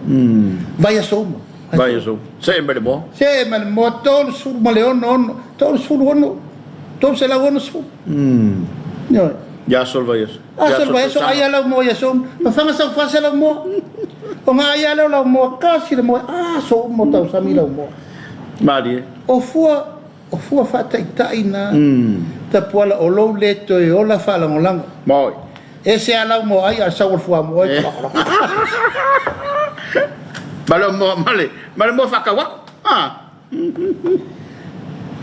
vai aso ma Vai so. Se me mo. se man motor sur maleon non tol sur wono tol se la wono su no Ya sol vai so. asal vai so ayala mo ya so mafanga sa fa la mo o nga ayala la mo kasi le mo so mo tau samila mo Mari. o fua fa tai na ta pola o lo leto e o la fa la ngolang Moi. ese ala mo ai a sa o fua mo Malo mo male mo fa ka wa.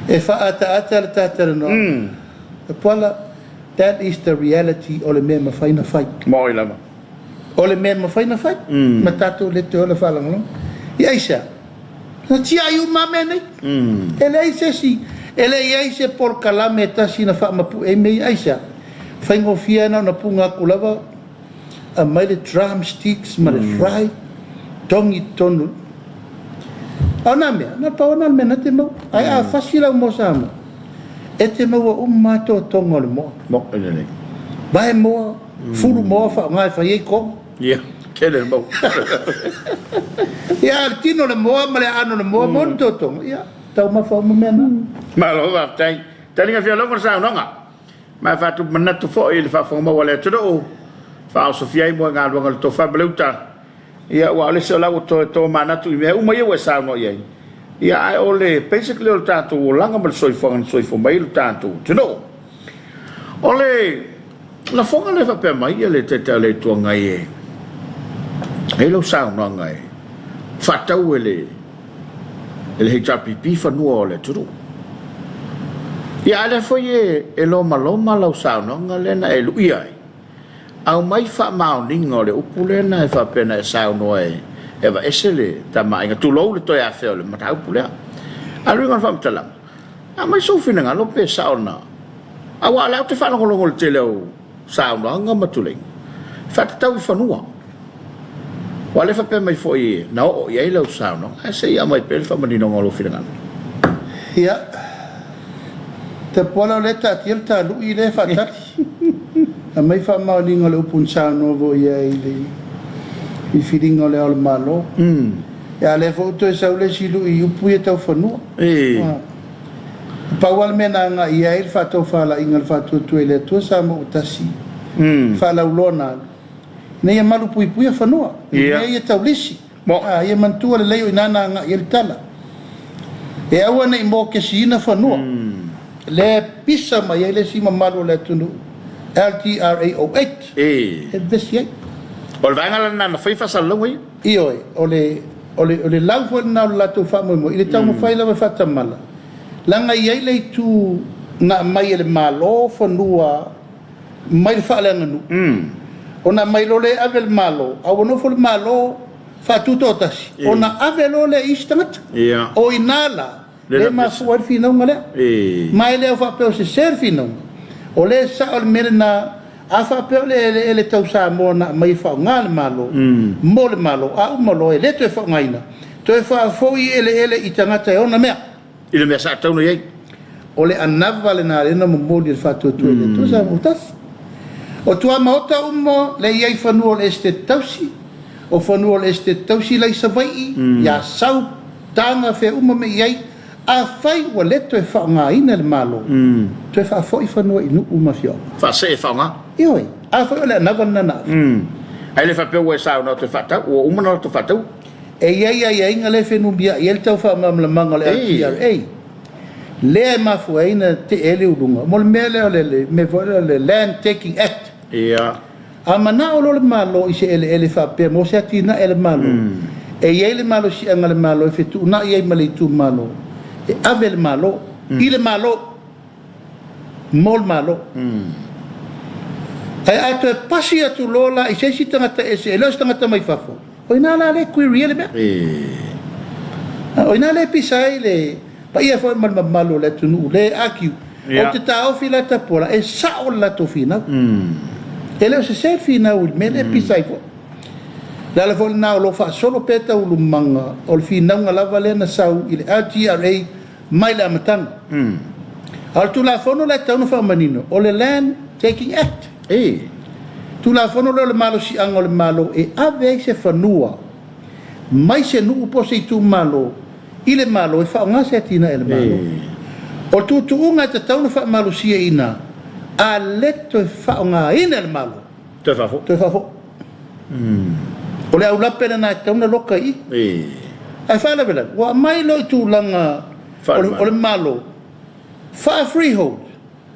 e fa ata no ta pola that is the reality o le me ma faina fight Moi la ma. o le me ma faina fight ma tato leto o la fa la ngolong ia isa na tia yu mame nei ele ise si ele ise por kalame ta sina fa mapu e me isa faingo fia na punga kulava a mai le drumsticks ma le fry tongi tonu ana me na pa ona me na te mo ai a fasila mo sama e te mo o mato tongo le mo Mo ele. vai mo furu mo fa ngai fa ye ko Yeah. Kele mo. ya tino le mo ma le ano le mo mo toto ya tau ma fa mo mena Malo va tai. Tali nga fia longo sa nonga. Ma fa tu manatu fo il fa fo mo wala tu do. Fa so fia mo nga lo to fa bleuta. Ia wa le so la to manatu me uma ye wa sa no ye. Ia ai ole basically o tatu o langa mal soi fo mai tatu. Tu do. Ole la fonga le fa pe mai le te le to nga ye. Hello sa no nga ye. Fa tau ele. ele he tapipi whanua o le turu. Ia ale foi e loma lau saunonga lena e lui ai. Au mai wha maoninga o le upu lena e whapena e saunoa e wa esele ta mainga tulou le toi a wheo le matau pulea. Aruinga whamtalama. A mai sofina ngā lope sauna. Awa leo te whanongolongo le te leo saunonga matuling. Whatatau I whanua. Wale whape mai foi na o iei lau saunonga. A se ia mai pele whamanino lo fina ngā. Ia. Te pola le ta tiel ta lui le fatati. A mai fa maolinga le upun sauno vo iei le I firinga le al malo. Ya le foto e saule si lui upu e tau whanua. Pawal mena nga iei le fatou whala inga le fatou tue le tua Samoa utasi. Whala ulona. Nei e malu pui a whanua. Nei e tau lisi. Ia mantua le leo inana nga iei tala. E aua nei mo ke si ina whanua. Le pisa mai ele si mamalo le tunu LTRA08 e besi ai o le vaenga na whaifa salonga I io o le lau fo na la tu fa mo ile tau mo fai la fata mala langa ai le tu na mai ele malo fonua mai fa la nganu ona mai lo le avel malo a wono fo malo fa tu totas ona avelo le istangat o inala le ma fuar fino ngale mai le fa pe se ser fino o le sa o merna a fa pe le tau sa mo na mai fa ngal malo mo le malo a mo lo le te fa ngaina te fa foi ele itangata ona me ile me sa tau no ye o le anava le na le no mo le fa tu le tu sa mutas o tua mota mo le ye fa no le este tausi o fa no le este tausi le sa vai ya sau tanga fe me ye a fai wa leto e fa nga ina le malo to e fa fo I fa no inu uma fio fa se fa nga io a fa le na van na ai le fa pe we sa no te fa ta o uma no te fa ta e ia ngale fe no bia el tau fa mam le mangale a le ma fu ina te ele ulunga mol mele le me vo le land taking act ia a mana o le malo I se ele fa pe mo se atina ele malo e ele malo si ngale malo e fe tu na ia mali tu malo e ave le malo ile malo mol malo ai ato e pasi atu lola I se si tangata ese elo tangata mai fafo o ina la le query ele me o ina le pisai le pa ia fo mal malo le tunu le akiu o te tau fila tapola e sa o la to fina ele se fina u me le pisai fo la fo na lo fa solo peta u manga o le fina ngala vale na sau ile LTRA mai la matanga al tu la fono la tau no fa manino o le land taking act tu la fono le malo si angol malo e ave se fanua mai se nu po se tu malo ile malo e fa nga se tina el malo o tu unga te tau no fa malo si ina a letto e fa nga ina el malo te fa fo o le au la pena na tau na loka I ai fa la vela wa mai lo tu langa o le malo fa freehold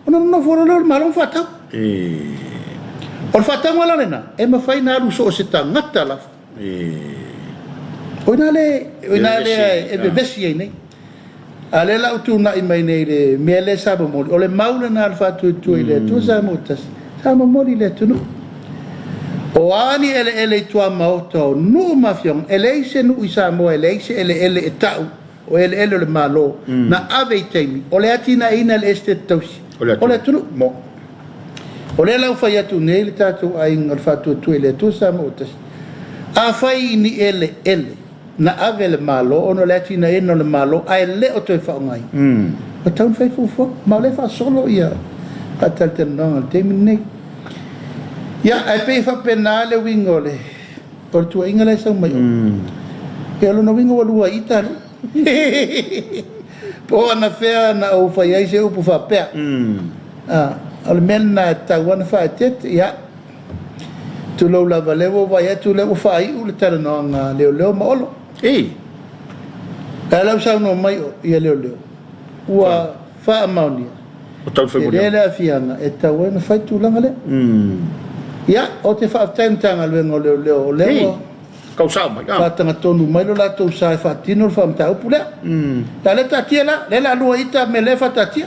ona no fora le malo fa tau o le fa tau wala lena e ma fai na ruso se tangata la o ina le e bevesi nei ale la tu na I mai nei le me le sabo mo o le maula na fa tu ile tu sa motas sa mo le tu no o ani ele tu amauto no mafion ele se no isa mo ele se ele etau o ele le malo na ave temi o le atina ina le este tausi o le tu mo o le la fa ya tu nei le tatu ai ngal fa tu ile tu sa motas a fai ni ele na ave le malo o no le atina ina le malo ai le o to fa ngai o tau fai fu ma le fa solo ia patal no temi nei ya ai pe fa penale wingole por tu ingale sa mai e lo no wingo lua ita po na fea na o fa ia se o fa pe al men na ta wan fa tet ya tu lo la valevo va ya tu le fa I u le tara no nga leo ma olo ala sa no mai ia leo wa fa amaunia o tau foi le la fianga e ta wan fa tu langa le ya o te fa time tanga le leo kau sa mai fa tanga tonu mai lo la to sa fa tino fa mta upule ta le ta tia la le la lua ita me le fa ta tia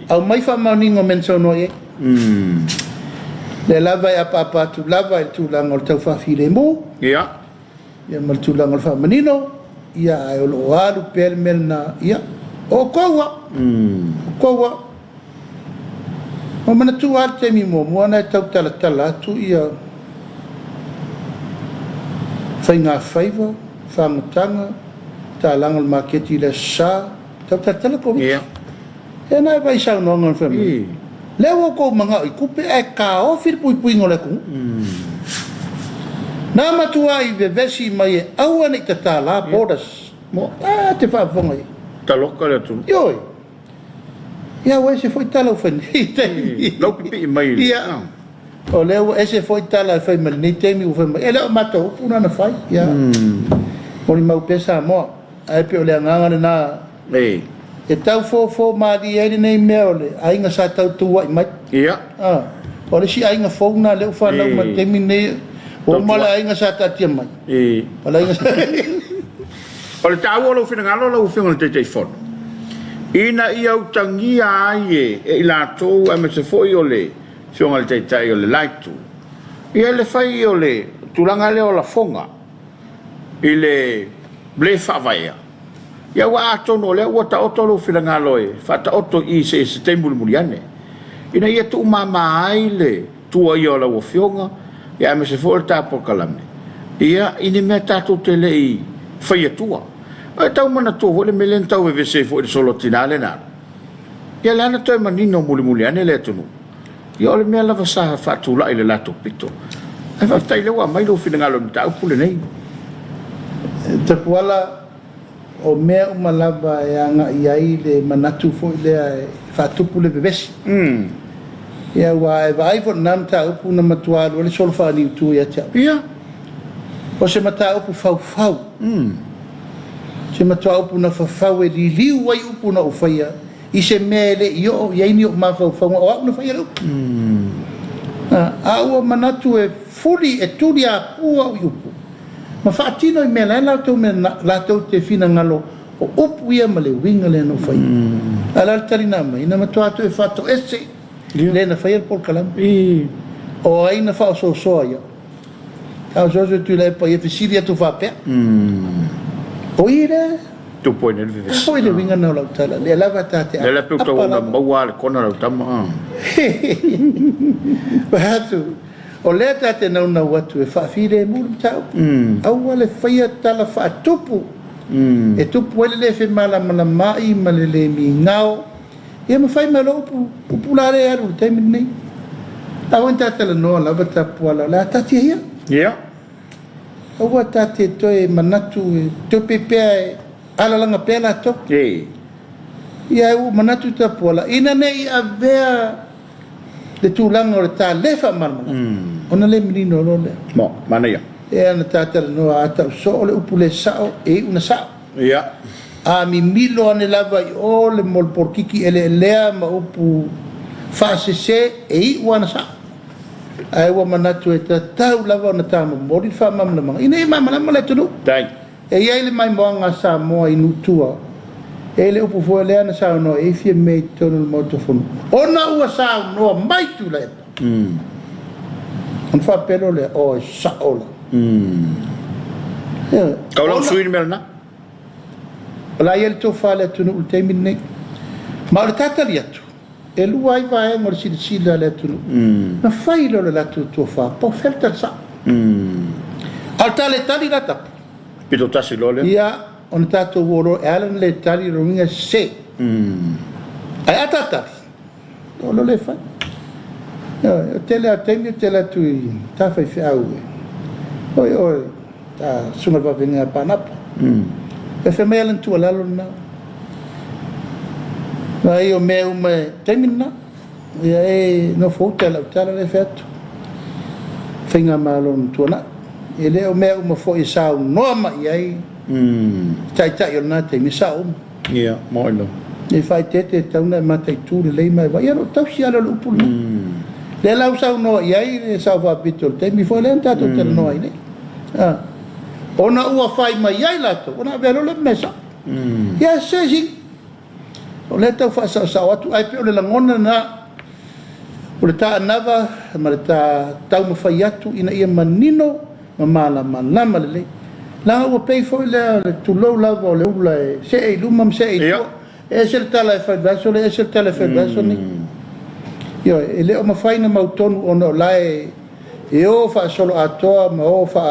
au mai fa maningo mensono ye le lava ya papa tu lava tu la ngol tau fa file mo ya mal tu la ngol fa menino ya ai lo alu pel mel na ya o kowa o mana tu arte mi mo na tau tala tu ya fainga faiva whangatanga tālanga le maketi le sa tau tala ko ya e nai vai sau no ngon fami leo ko manga I kupe e ka o fir pui ngole ku na matua I vevesi mai e aua ni tala borders mo te fa fonga taloka le tu yoi ya we se foi tala fen lo pipi mai ya o leo ese foi tala fai mal ni temi u fai ele mato una na fai ya o ni mau pesa mo ai pe o le nganga na e tau fo ma di e nei meole ai nga sa tau tu mai ya o le si ai nga fo na le fa na ma temi nei o mala ai nga sa ta tia mai o le nga o le tau lo fina ngalo lo fina te telefon ina I au tangia ai e la to e me se foi o le fiona le tai o le laitu ia le fai o le tulanga le o la fonga I le ble favaia ia wa atono le wa ta otolo filanga loe fa ta oto I se tembul muliane ina ia tu mama ai le tu ai o la wo fiona ia me se volta por calame ia ini meta to tele I fai tua ai tau mana to vole melen tau e se fo solo tinale na ia lana to manino muliane le tunu ia ole mea lava sa fatula I le lato pito ai fa tai le wa mai lo fina ngalo ta upule nei te kuala o mea umalava e anga iai le manatu fo le fatupu le bebesi ia wa e vai fo nam ta upu na matua le sol fa ni tu ia tia ia o se mata upu fau se matua upu na fau e liu ai upu na ufaia I se mele io ia ni o ma fau o na faia a o manatu e fuli e tulia ua upu ma fatino I mele la to me la to te fina ngalo o upu ia male winga le no fai ala tarina mai na matua to e fato esse le na faia por kalam o ai na fa so ia a so tu le pa e fisilia tu fa pe o ira tu poi nel vive poi le winga no la tala le lava tate le pe to na bawa kona la tama Bahatu o le tate na una watu e fa fide mul tau au le faia tala fa tupu e tupu le fe mala mai malele mi ngao e ma fai malo populare aru te minni awon tate no la bata pola la tate ia ia o tate to e manatu to pepe ala langa pela to ia u manatu ta pola ina nei avea le tulanga o le ta lefa marmana ona le menino lo le mo mana ia e ana tata no ata so le upule sao e una sao ia a mi milo ane lava I o le mol porkiki ele lea ma upu fase se e I wana sao ai wa manatu e ta tau lava ona ta mo mori fa mamla manga ina I mamla mala tunu dai e ia le mai moanga Samoa I nutua e le upu fo le ana sao no e fie me tonu le motofonu ona ua sao no mai tu le on fa pelo le o sao la kau lang suin melna la yel to fa le tunu ultimi ne ma le tata liatu e lu ai vai mo si sila le tunu na fai lo la tu to fa po felta sa alta le tali la tap pito tasi lole ia on tato woro alan le tali rominga se ai atata o lo le fa tele atemi tele tu ta fai fa oi ta suma va venga panap e fe melen tu la lona vai o meu me termina e no foto la tala le feto finga malon tu na ele o meu me foi sao no ma ai tai na te mi sao ia mo no e fai tete tauna ma tai tu le mai vai no tau sia lo upu le la usau no ai e sa va bitol te mi foi lenta to te no ai ona ua fai mai ai lato ona velo le mesa ya sesi o le tau fa sa atu ai pe o le langona na o le ta anava ma le ta tau ma fai atu ina ia manino ma mala malama le la ua pay for le tu low lava o le ula se e luma se e e se tala e fai vaso le se tala e fai vaso ni yo e le o ma fai na mautonu ona lai e o fa solo atoa ma o fa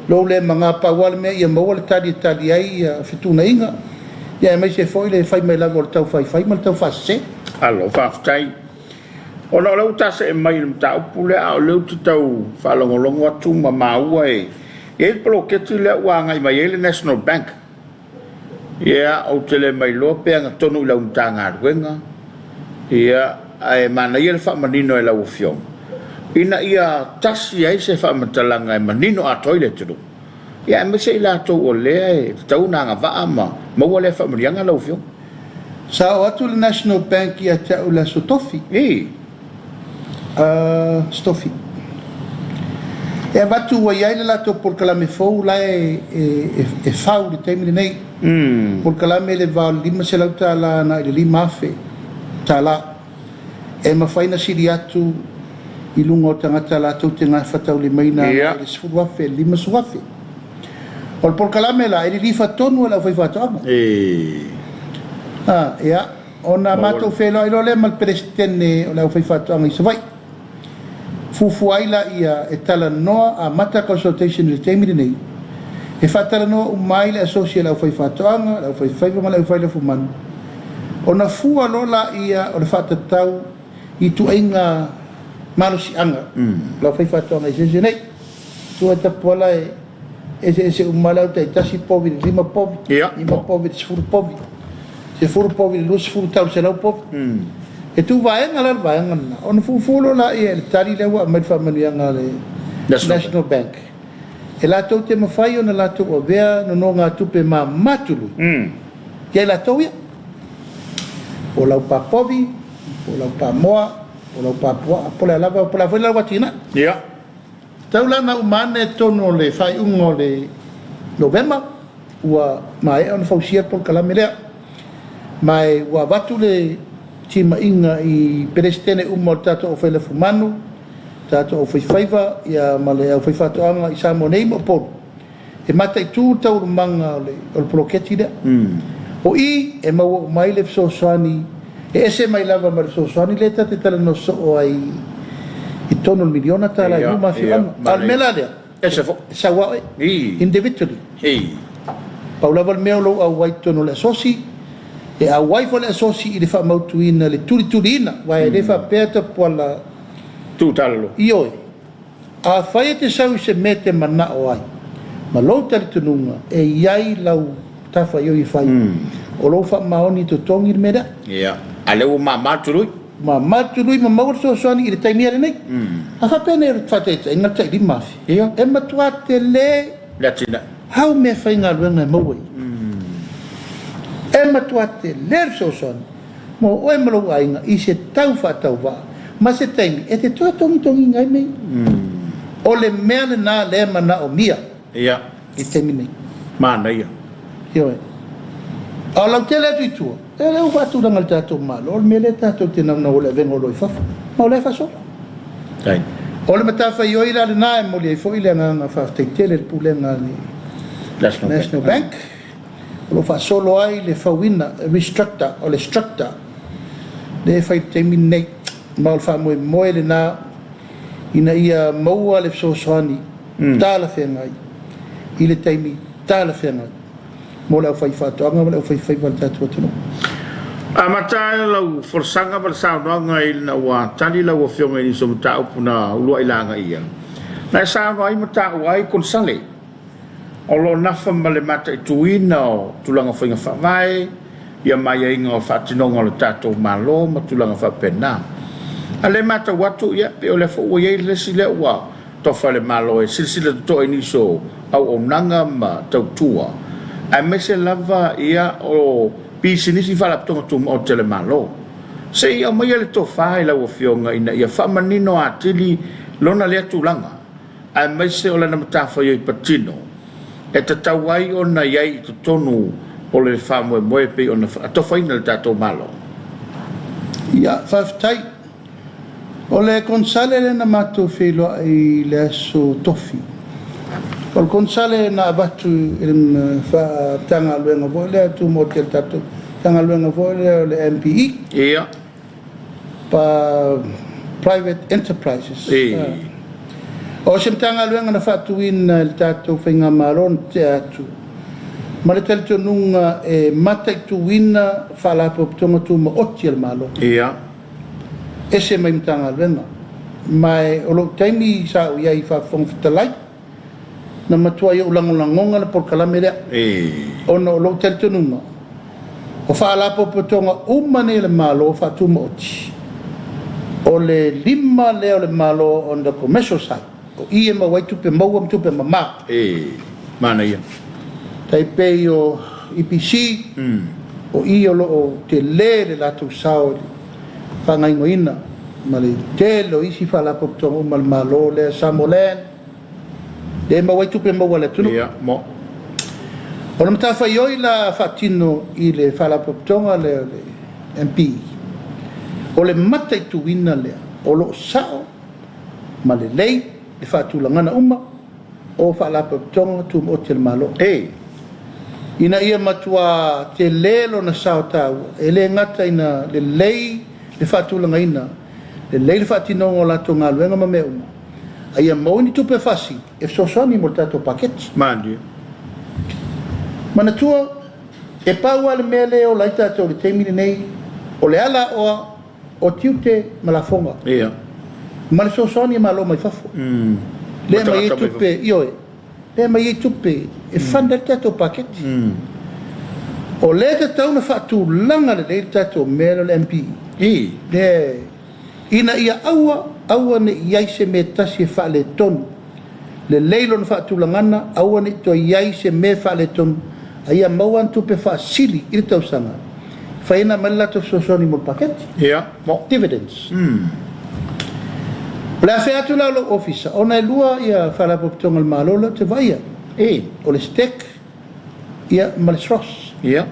lo le manga pa wal me ia mo le tadi ai fituna inga ia mai se foi le fai mai la vol tau fai mal tau fa se alo fa tai ona lo ta se mai ta pule a lo tau fa longo atu ma maua e pro ke tu le wa ngai mai le National Bank ia o tele mai lo pe nga tonu la untanga wenga ia ai mana ia fa manino e la ufiong ina ia tasi ai se fa matalanga e manino a toilet tu ia me se la to ole tau na nga va ama mo ole fa marianga la ufiong sa o atu le National Bank ia ta ula sotofi stofi e batu wa ia la to por kala me fo la e fau de temile nei por kala me le va lima se la ta la na le lima fe ta la e ma faina siriatu i lunga o tangata la tau te ngā whatau le maina le sfuruafe, lima suafe. O le porkalame la, e li whatonu ala whai whatoanga. Ia, o nā mātou whelo, i lo le mal presidente o la whai whatoanga i savai. Fufu aila ia e tala noa a mata consultation le teimiri nei. E whatala noa umai le asosia la whai whatoanga, la whai whaiva ma la whai le fumanu. O na fua lola ia o le whatatau i tu ainga malusi anga la fai fatonga se nei tu ta pola ese umala ta tasi povi lima povi lima povi sfur povi se fur povi lus fur tau se la povi e tu vai ngala vai ngana on fu fulo la e tari le wa mai family anga le National Bank e la to te mafai ona la to o vea no nga tupe ma matulu ke la to ya o la pa povi o la pa moa o la papua po la lava po la foi la watina tau la na umane tono le fai ungo le november ua mai on fausia por kala melea mai ua watu le tima inga i presidente umortato o fele fumanu tato o faiva ia male o faifatu anga i samo nei mo po e mata i tu tau manga o le proketi de o i e mau mai le so swani e ese mai lava mar so soani leta te tala no so ai i tono miliona tala i uma fi al melade ese fo sa wa individually paula val meo lo au wai tono le sosi e a wai fo le sosi i le fa mautuina le turina vai le fa peta pola tu talo io a fai te sau se mete mana o ai ma lo tali tununga e iai lau tafa yo i fai o lo fa maoni to tongi meda ale o mama turui ma mawar so soani i le taimia nei a fa pene fatete inga tai di mafi e matua te le latina how me fa inga luenga mawai e matua te le so soani mo o e malo ainga i se tau fa tau va ma se taimi e te toa tongi ngai mei o le mea le na le mana o mia i taimi nei mana ia a lau te le tuitua e le watu na ngal tato malo o me le tato te na o le vengo lo i fafa ma o le fa so o le matafa i oira le na e mo le fo i le nga fa teitele le pulenga ni National Bank o lo fa solo ai le fa wina restructure o le structure le fa temi nei ma o fa mo le na ina ia maua le so soani tala fe ngai i le temi tala fe ngai mo la fai fato anga mo fai val tatu tino amata lau forsanga val sa no ngai na wa tali la wo fionga ni so ta upuna lu ai langa ia na sa vai mata wai konsale o lo na fa male mata tuina tulanga finga fa vai ia mai inga fa tino ngol tatu malo ma tulanga fa pena ale mata watu ia pe o le fo o ye le sile wa to fa le malo e silsila to ini so au onanga ma tautua a mese lava ia o pisini si fala tonga tu o tele malo se ia mai le to fa ila o fionga ina ia fa manino atili lona le tulanga a mese o la na mata fa i patino E te tauai o na iai to tonu o le whamoe moe pe o na atofaina le tatou malo. Ia, whaftai. O le konsale le na mātou wheloa i le aso tofi. O le konsale na abatu i le tanga luenga vo le atu mo te tatou. Tanga luenga vo le MPE. Ia. Pa private enterprises. O se tanga luenga na whatuina le tatou whainga maron te atu. Ma le talitonunga e matai tuina whalapo tonga tu ma oti al malo. Ia. Ese mai mtanga luenga. Mai o lo taimi sa o iai whafong fitalai. Na matua ia ulangolangonga le porkalame lea. Ona o lo talitonunga. O whalapo tonga umane le malo o whatu ma oti. O le lima leo le malo on the commercial side. O ie ma waitupe maua mtupe mama. Mana ia. Taipei o EPC, o i o loo te le latou sao whangaingoina, ma le telo isi whalapotonga ma le malo le Samoa, le mawai maua le tunu. Ia, mo. O le matawhai oi la whatino i le whalapotonga le MP. O le matai tuina lea, o loo sao, ma le lei, le whatulangana uma, o whalapotonga tu mo te malo. Ina ia matua te lelo na sao tau, e le ngata ina le lei le whatulanga ina, le lei le whatinonga o lato ngā luenga ma meuma. A ia mauni tupe whasi, e sosoni mo tato paketi. Mandi. Mana tua, e paua le mea leo lai tato le teimini nei, o le ala oa, o tiute ma la fonga. Ia. Ma le sosoni ma lo mai fafo. Le mai e tupe, ioe. Le mai e tupe, e whanda tato paketi. O le te tauna whatu langa le tato mea le MP. Le ina ia aua ne iai se me tasi e wha le tonu. Le leilo na whatu langana, aua ne to iai se me wha le tonu. A ia mauan tupe wha sili i le tausanga. Whaina malato sosoni mo paketi. Ia, mo. Dividends. Le a whea la lo ofisa, ona e lua ia whalapopitonga le malola te vaia. O le stek, ia ma le sros. Ia.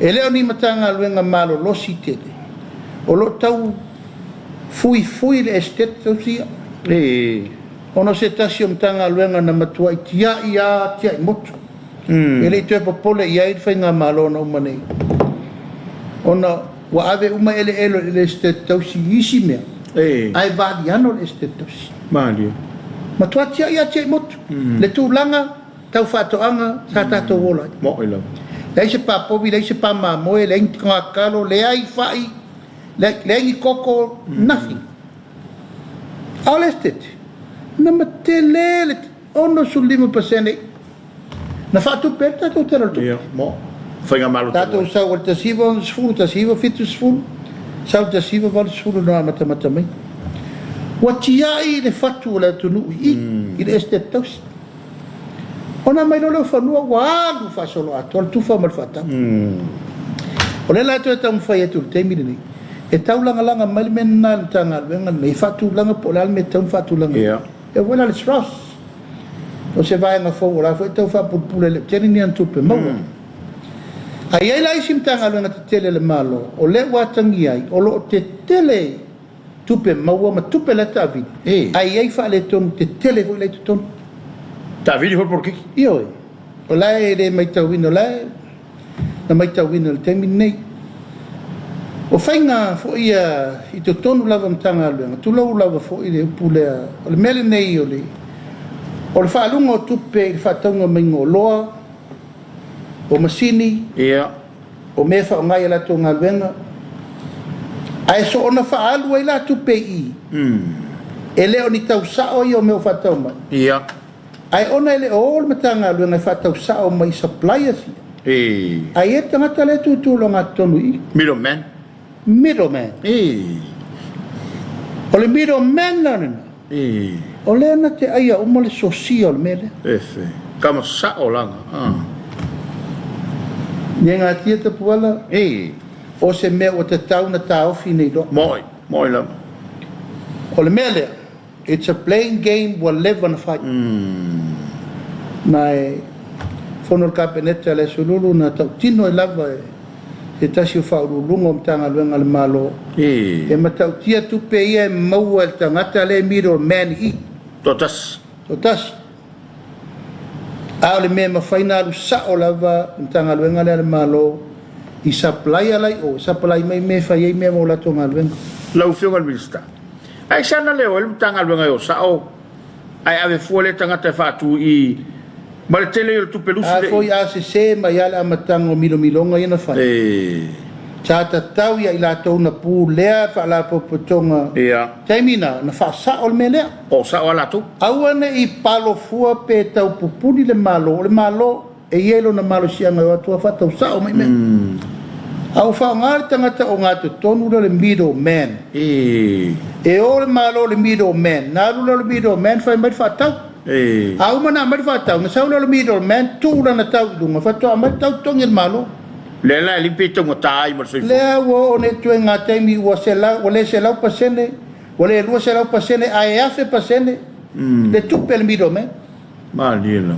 E leo ni matanga luenga malo losi tele. O lo tau fui le estet tau sia. Ono se tasi o matanga luenga na matua i tia i motu. E le tue popole ia i whainga malo na umanei. Ona wa ave uma ele le estet tau si isi mea. Ai vadi ano le estet tau si. Mandi. Matua tia i motu. Le tūlanga tau whatoanga sa tato wola. Mo ila. Lei se pa povi, lei se pa mamoe, lei ngi konga kalo, lei ai fai, lei ngi koko, nothing. All estate. Na matele, ono su 5%. Na fatu per tato tero tu. Ia, mo. Whainga malo tato sa wal tasiva, sfuru tasiva, fitu sfuru. Sa tasiva, wal sfuru no amata mai. Watiai le fatu la tunu i le estate taus. Ona mai no le fanua walu fa solo atol tu fa mal fata. Ole la to tam fa yetu te mi ni. E tau langa mal men na tanga venga nei fatu langa polal me tam fatu langa. Ia. E wala le stros. O se vai na fo la fo tau fa pule le teni ni antu pe mau. Ai ai lai sim tanga langa te tele le malo. O le watangi ai o lo te tele tupe mau ma tupe la tavi. Ai fa le ton te tele vo le ton. Ta vidi hol por kiki. Io. O lai le mai tawino lai. Na mai tawino le temi nei. O whainga fo ia i te tonu lava mtanga luenga. Tu lau lava fo i le upulea. O le mele nei o le. O le whaalunga o tupe i le whaataunga maingo o loa. O masini. Ia. O mea wha o ngai ala tō ngā luenga. Ai so ona whaalu ai la tupe i. E leo ni tau sao i o mea o whaataunga. Ia. Ai ona ele o le matanga luenga i whatau sao mai supplier si. Ai e tangata le tu longa tonu i. Middleman. O le middleman nana. O le ana te aia uma le sosia o le mele. Kama sao langa. Nenga tia te puala. O se mea o te tau na taofi nei do. Moi lama. O le mele. It's a playing game, we'll live and fight. fono kapeneta le sululu na tau tino e lava e tasi o whaurulungo mtanga luenga le malo e matau tia tupe ia e maua e tangata le middle man i Totas. ao le mea mawhaina alu sao lava mtanga luenga le malo i supply alai o supply mai me whai mea mo lato ngā luenga Lau whionga minista. Ai sana leo ele mtanga luenga o sao. Ai ave fuole tangata whatu i ma le tele o tu pelusi a foi a se mai ala matango milonga ina whai Tata tau ia i latou na pū lea whaala popotonga taimina na wha sao le me lea o sao ala tu aua ne i palo fua pe tau pupuni le malo e ielo na malo sianga o atua whatau sao mai me au wha ngāre tangata o ngā te tonu le middle man e o le malo le middle man nā rula le middle man whai mai whatau au mana mai whatau na saula le middle man tūra na tau dunga whatau mai tau tongi le malo Lela limpe tongo tai mar soi. Lea wo ne tu nga taimi wo sela wo le sela pasene wo le lu sela pasene ai afe pasene le tu pel middle man Malino.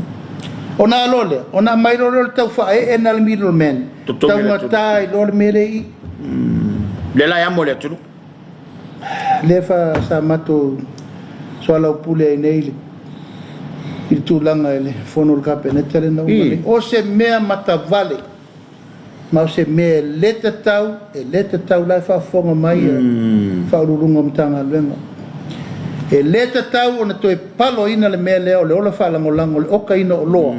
Ona lole ona mai lole tau fa e na le middle man tau matai lole merei Lela ya mole tu. Le fa sa mato Soalepule nei il tu langa ele fono il capenetele no o se mea mata vale ma se me leta tau lai fa fonga mai fa urunga mtanga lenga e leta tau ona to e palo ina le me leo le ola fa lango le oka ina o loa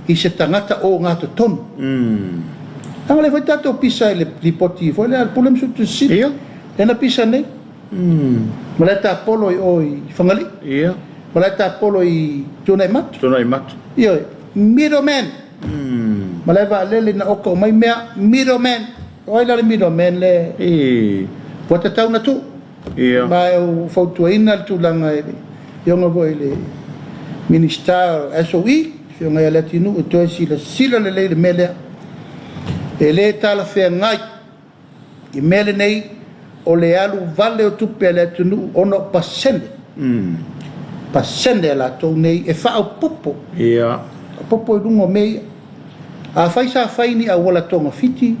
i se tangata o ngā to tonu anga le fai tato pisa le lipoti fo le al pulem su tu sit ena pisa nei ma le ta polo i oi fangali ma le ta polo i tunai mat middle man Maleva lele na oko mai mea middleman. Oi la middleman le. Wata tau na tu. Mai o fautua ina tu langa ele. Yonga voi le minister SOE. Yonga ya latinu o toi sila le mele. Ele tala fe ngai. I mele nei o le alu vale o tupe le tunu ono pasende. Pasende la tau nei e fa o popo. Popo i lungo mei a faisa faini a wala tonga fiti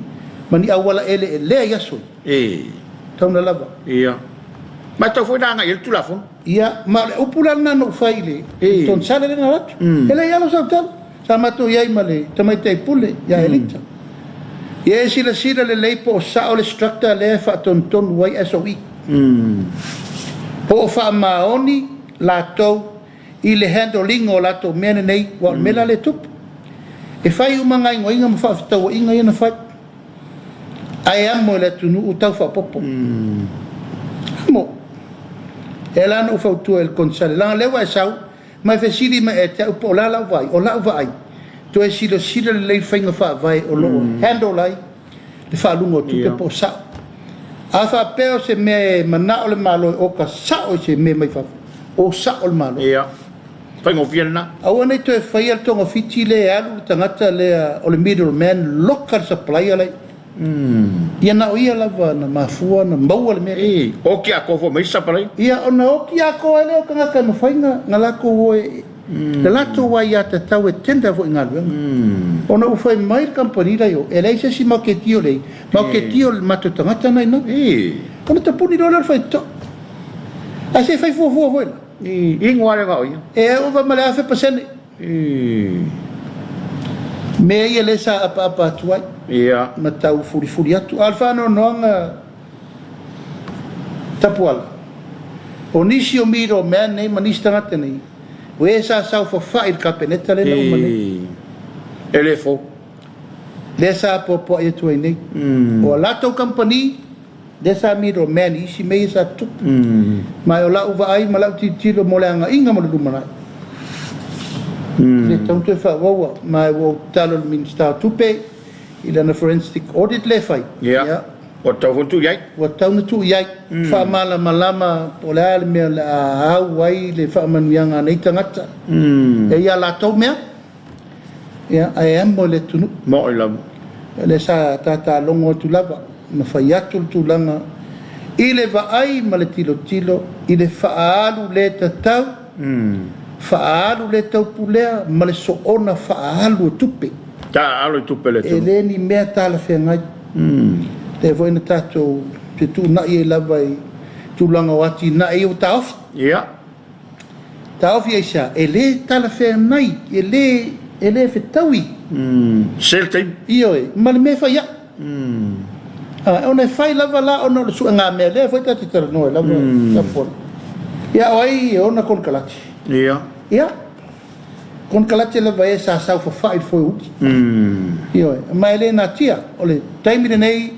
mani a wala ele lea yaso tau na lava ma tau foi nanga il tu la fon ma le upula na no faile ton sale le na rat ele ya lo sautal sa mato yai male tamai tai pule ya elita ye sila le leipo sa o le structure le fa ton wai SOE po fa maoni la tau i le handling o lato mene nei wa mela le tup e fai uma ngai ngoinga ma fa tau inga ina fa ai amo le tunu u tau fa popo mo ela no fa tu el consale la le wa sau mai fe sili ma e te po la vai o la vai to e silo le fainga fa vai o lo handle lai le fa lungo tu te po sa a fa peo se me mana o le malo o ka sa o se me mai fa o sa o le malo Fango Vienna. Aua nei to e whai al tonga fiti le alu tangata le o le middle man local supply alai. Ia na o ia lava na mafua na maua le mea. Oki a kofo mai supply. Ia o na oki a ko ele o ka ngaka ma whainga nga lako oe. Le lato wai a te tau e tenda vo inga luenga. O na ufai mai company lai o. E leise si maketio lei. Maketio le mato tangata nai na. O na tapuni rola le whai to. A se whai fua voila. Ingware ga oia. O va male afe pasene. Me ia le sa apa atuai. Ma tau furi atu. Alfa no noanga tapuala. O nisi o miro man nei manisi tangata nei. O e sa sau fa fai kapeneta le no mane. Ele fo. Le sa popo e tuai nei. O lato company desa miro man isi me sa tu mai o la uva ai ma la tiro mo le inga mo lumana le tanto fa wa mai wo talo minister tupe ila na forensic audit le fai o tau tu yai fa malama o le al me la ai le fa man yanga nei tangata e ia la tau me ai am mo le tunu mo la le sa tata longo tu lava na faiatul tulanga ile va ai ma le tilo ile faalu le tatau faalu le taupulea ma le so'ona faalu tupe ta alo tupe le e le ni mea tala whengai te voi na tātou te tū na i e lava i tūlanga wati na i o taofi taofi e sa e le tala whengai e le whetaui sel time iyo e ma le mea whai ia ona e whai lava la ona le sua ngā mea le whai tati tara noe lava tapona ia oai e ona kon kalati ia kon kalati lava e sa sau whawhai foi uti iyo e ma e le nā tia o le taimire nei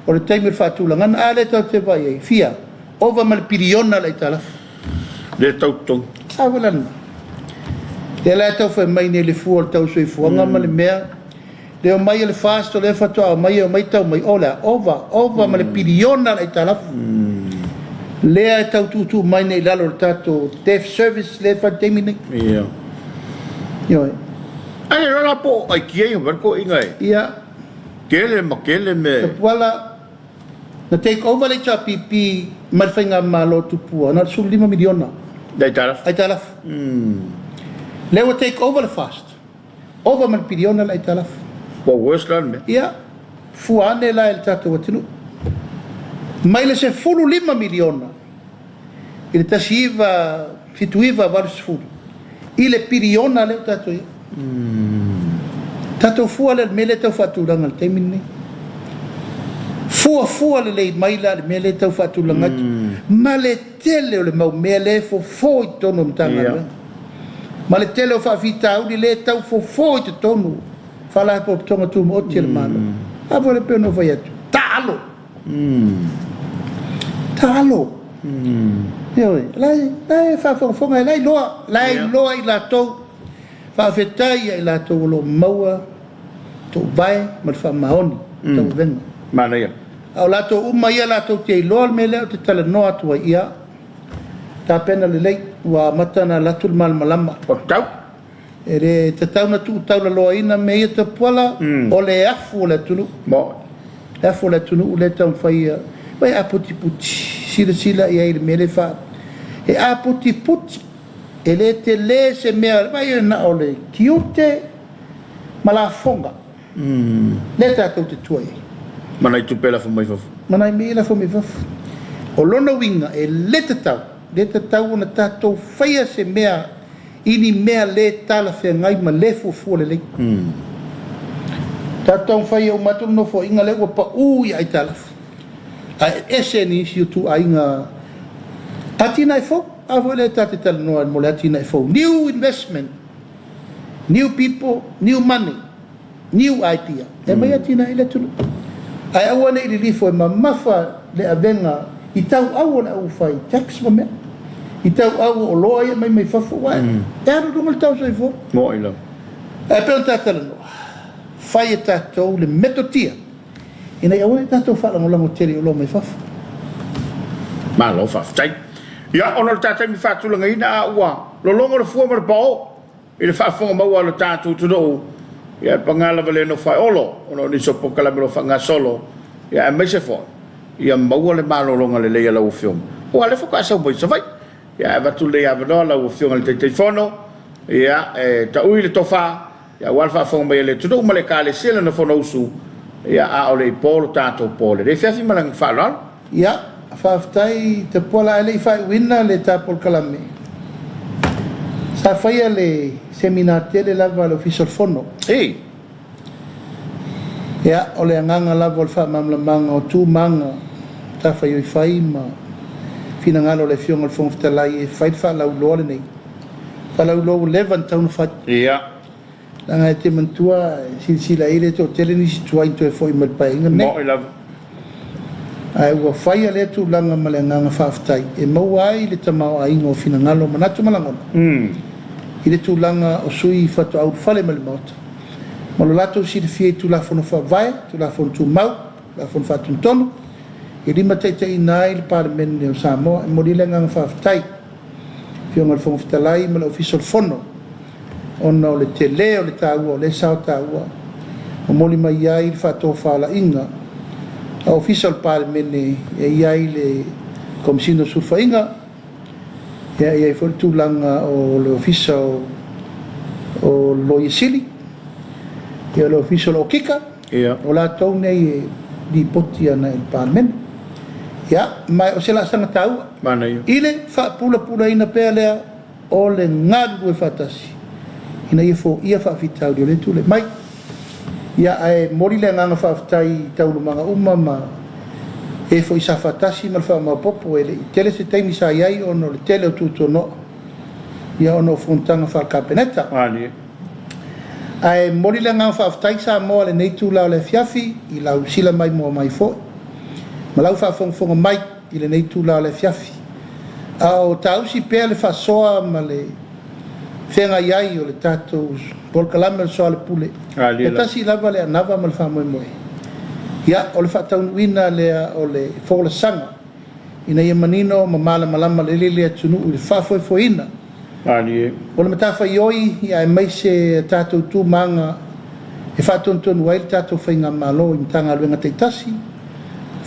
o le taimire whātulangana a le tau te vai e fia ova ma le piriona le talafu le tautong awalana e la tau whai mai ne le fua le tau sui fuanga ma le mea le o mai le fasto le fatua mai o mai tau mai ola ova ma le piriona le talafu le a tau tutu mai nei lalo le tato deaf service le whatemine iyo e ai rana po ai kia i ko ingai ia kele me wala na take over le chapipi marfinga malo tupua na sul 5 miliona dai taraf ai talaf le will take over the fast over mal miliona ai talaf po westland me ia fuane la el tato watinu mai le se fulu 5 miliona il tasiva fituiva varsful ile piriona le tato tato fuale mele tau faturanga al temini fua le mai la le mele tau faturanga ma le tele o le mau mele fo foi tono mtanga ma le tele o fa vita o le tau fo foi tono fala po tonga tu mo tel mano a vole pe no vai talo yo lai fa fo lai loa i la to fa fetai i la to lo maua to vai ma fa maoni to venga mana ia au la to ia la to te lo me le te tala no atu ia ta pena le lei wa matana la tul mal malama o tau ere te tau na tu tau la loa ina me ia te pola o le afu le tunu afu le tunu le tau fai vai a puti sila ia il mele fa e a puti e le te le se mea vai na ole kiute mala fonga le tau te tuai mana i tupela fo mai fofu mana i mea fo mai fofu o lona winga e le te tau na tatou faia se mea ini mea le tala fe ngai ma le fufu le lei tatou faia o matu no fo inga le pa ui ai tala a ese ni si tu ainga atina i fo a vole tate tala no mo le atina i fo new investment new people new money new idea e mai atina ile tu ai awana i lifo e mamafa le avenga i tau au na u fai tax ma i tau au o loa ia mai fafu wa e aru dungal tau so i fo mo ilo e pel tatala no fai e tatou le metotia ina ia awana tatou whalangolango teri o lo mai fafu malo fafu tai ia ono le tatai mi whatulanga ina a ua lo longo le fua mara pao i le whaafonga maua le tatou tunou ia pangala vale no fai olo ono ni so pokala melo fanga solo ia me se fo ia maua le malo longa le leia la ufium o ale fo ka sa boi so vai ia va tu le avno la ufium le telefono ia ta ui le tofa ia wal fa fo mai le tudo male kale sele no fo no su ia a ole polo tato polo le fiafi malang fa lo ia fa ftai te pola ele fai winna le tapol kalame sa fai le seminar tele lava lo official fono ya ole nganga lava fa mamla manga o tu manga ta fai ma fina ngalo le fiong al fong ftalai fai fa la ulole nei fa la ulo levan tau fa ia langa te mantua sila ile to tele ni situa into foi mal pa inga ne mo ila ai wa fai le tu langa malanga fa ftai e mo ai le tama ai ngo fina ngalo manatu malanga ile tu langa o sui fatu au fale mal mot malo lato si fie tu la fono fa vai tu la fono tu mau la fono fa tu tono e lima te nai il parlamento de Samoa mo dile ngang fa ftai fio mal fono ftalai mal official fono ono le tele o le tau o le sao tau o mo lima ia il fatu fa la inga official parlamento e ia le komisino surfa inga ia foi tūlanga o le ofisa o Loiesili, ia le ofisa o Kika, o la tau nei di poti ana il Parliament. Ia, mai o se la sanga tau, ile whaapula ina pēr lea o le ngāru e whatasi. Ina ia whaafitau di o le tūle mai. Ia ai mori le nganga whaafitai taulumanga ma e fo isa fatasi mal fa ma popo ele tele se taimi sa iai ono le tele o tuto no ia ono fontanga fa kapeneta ai mori le nga fa aftai sa mo le nei tu la le fiafi i la usila mai mo mai fo ma lau fa fonga mai i le nei tu la le fiafi au tausi pe le fa soa ma le fenga iai o le tato por kalame Soalepule e tasi lava le anava mal fa mo ia o le whaataunuina lea o le whaulasanga ina ia manino ma malama le lele atunu i le whaafoefoina o le matawhai oi ia e maise tātou tūmanga e whaatontonu ai le tātou whainga malo i mtanga aluenga teitasi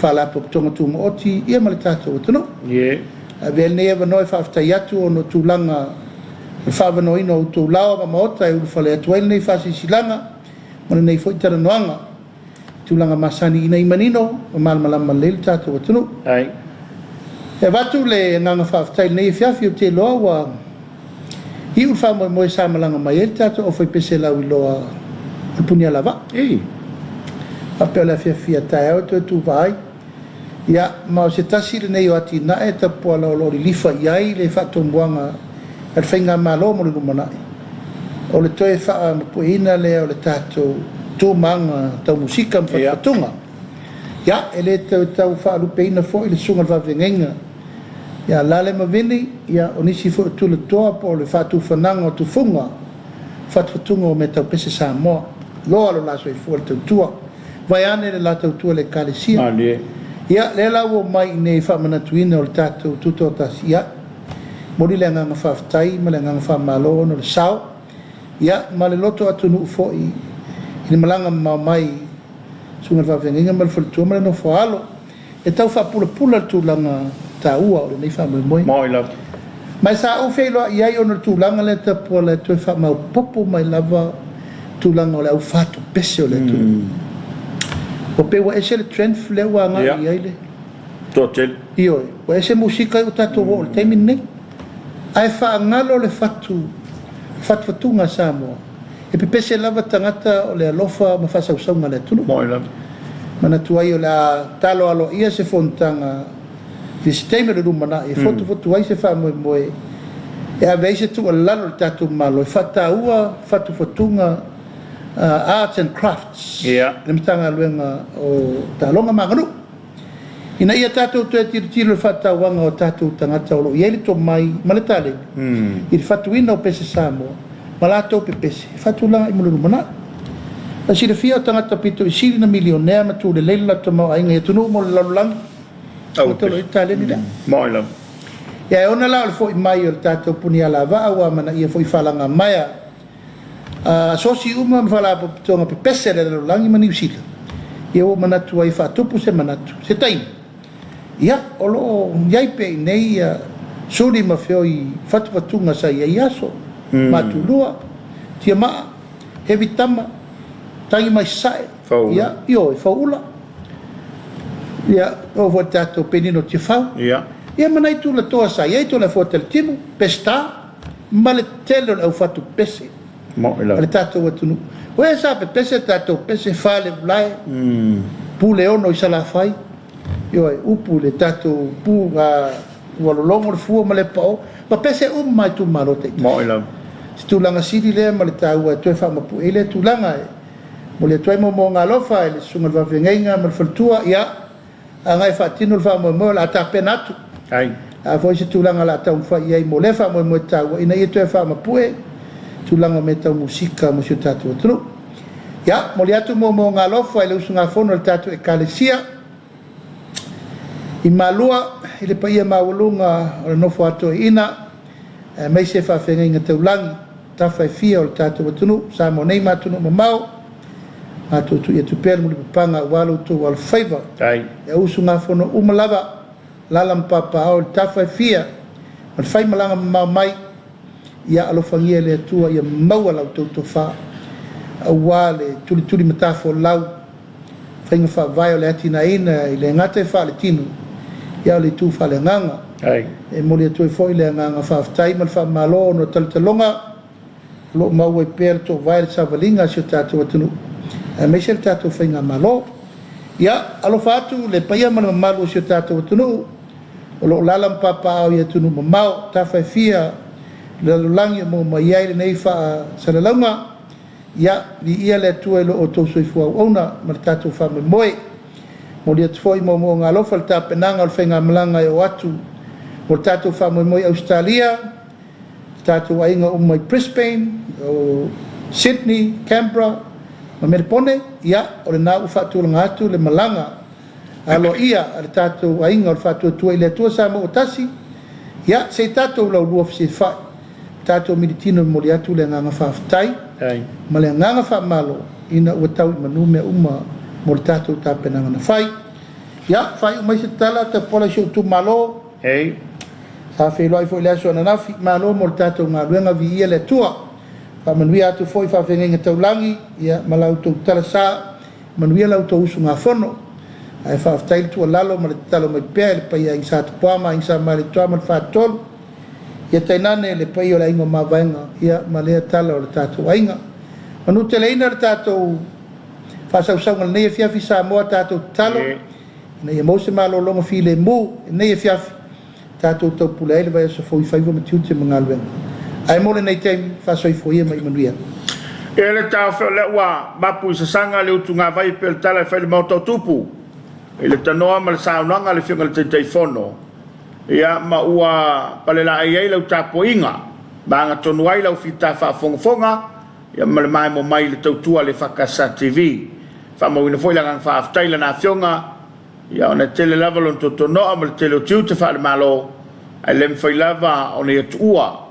whaalapo tonga tūma oti ia ma le tātou atunu a vele ne eva noi whaaftai atu o no tūlanga le whaavanoina o tūlawa ma maota e ulu whale atu ai nei whaasisilanga ma nei whaitara noanga tulanga masani ina imanino malama le tātou atunu ai e watu le nganga whaaftai nei fiafi o te loa wa i ul wha moe sa malanga mai e tātou o whai pese lau i loa puni alava a peo la fiafi a tae au tu vai ia ma o se tasi le nei o ati na e tapua la o lori lifa iai le whaatombuanga al whainga malo mo le numanai o le toe wha mapuina le o le tātou tūmanga tau musika mwhakatunga. Ia, ele tau whaalupeina fo i le sunga wawengenga. Ia, lale mawini, ia, onisi fo tula toa po le whatu whananga o tufunga, whatufunga o me tau pese Samoa. Loa lo laso i fua le tau tua. Vai ane le la tau tua le kalesia. Ia, le lau o mai nei whamanatuina o le tātou tutotasi. Ia, mori le nganga whaftai, ma le nganga whamalo no le sao. Ia, ma le loto atunu fo i malanga mai sunga wawengenga mal fultua mal no foalo e tau whapula tūlanga tā ua o le nei whamoe moi mai sa o whelo iai o na tūlanga le tapua le tue whamau popo mai lava tūlanga o le au whatu pese o le tu o pe wa ese le trend flewa anga iai le totel ioi wa ese musika o tato o le teimi nei ai whaangalo le whatunga Samoa e pe pese lava tangata o le alofa ma whasausaunga le tunu. Mana tuai o la talo alo ia se fontanga i se teime le rumana e fotu ai se whamoe e a veise tu a lalo le tatu malo e whataua whatufatunga arts and crafts le mitanga luenga o talonga manganu ina ia tatu tu e tiro le whatauanga o tatu tangata o lo i ele to mai maletale i le whatuina o pese Samoa malato pepese fatula imulu mana asi le fia tangata pito isili na milionea matu le leila to mo ainga tunu mo lalang au to itale ni da moila ya ona la fo mai o tato punia lava au mana ia foi falanga maia so si uma fala tonga pepese le lalang mani usila ia o mana tu ai fatupu se manatu se tai ia olo yai pe nei suri mafioi fatutunga sa ia yaso matulua tia maa evitama tangi mai sae ia io e faula ia o votato penino te fau ia manai tu la toa sa ia tu la fotel timu pesta male telo au fatu pese mo le tato watunu o esa pe pese tato pese fale blai pule ono isala fai io upu le tato pu walolongo le fu male pao pa pese mai tu marote mo tulanga siri le ma le tau e toe whamapu e le tulanga e mo le toi mo ngalofa e le sunga wawengenga ma le faltua ia a ngai whaatino le whamoe la tapenatu a foi se tulanga la tau wha iai mo le whamoe tau ina ia toe whamapu e tulanga me tau musika mo sio tatu atunu ia mo le atu mo ngalofa e le usunga fono le tatu e kalesia i malua i le paia mawalunga o le nofo ato ina mai se whawhenga taulangi tawhai fia o le tātou atunu sa mo nei matunu mamau atu tu ia tupere mo le panga walu tu wal favor e usu ngā fono umalava lalam papa au le tawhai fia ma fai malanga mai ia alofangia le atua ia maua lau tautofa aua le tuli matafo lau whainga whaavai o le atinaina i le ngate wha le tinu ia le tu wha le nganga e moli atu e foi le nganga whaaftai ma le wha malo no talitalonga lo mau e pēr to vai le savalinga si o tātou atunu me se le tātou whainga malo ia alofa atu le paia mana malu si o tātou atunu o lo lalam papa o ia tunu mamau ta fia le lulangi mo mai ai le nei fa salalaunga ia li ia le tu e lo o to soi fu ona ma tatu fa me moe mo dia foi mo ngalo fa ta penanga o fenga malanga e o atu mo tatu fa me moe Australia tatu ainga o mai Brisbane o Sydney Canberra ma Melbourne ia o le na u fa tu ngatu le malanga alo ia le tatu ainga o fa tu ile tu sa mo tasi ia se tatu lo lu ofisi fa tatu militino mo le atu le nganga fa ftai ma le nganga fa malo ina o tau manume uma mo tatu ta penanga na fai ia fai mai se tala te pola sho tu malo sa fe lo foi le so na fi malo mo tatu ngaluenga vi ia le tua fa manuia tu foi fa venga taulangi ia malau tu tala sa manuia lau tu usunga fono ai fa ftai tu lalo ma talo mai pe pa ia sa tu ma sa ma le tu ma fa tol ia tainane le pai o la ingo mavaenga ia malea tala o le tātou ainga manu te leina le tātou whasausaunga nei e fiafi Samoa tātou talo nei e mose malo longa fi le mu nei e fiafi tātou tau pula ele vai a sa fōi whaiva matiu te mga luenga ai mole nei teimi whasoi ia mai manuia e le tau wheo le ua mapu i sasanga le utu ngā vai pe le tala e whaile mau tau tupu e le tanoa ma le saunanga le whiunga le teitei fono ia ma ua palela ai lau tapoinga ma nga tonu ai lau fita whaafongafonga ia ma le mai mo mai le tautua le EFKS TV whamawina foi langang whaaftaila na whionga ia ona tele lava lon totonoa ma le tele o tiu te whaale malo ai lem whai lava ona ia tuua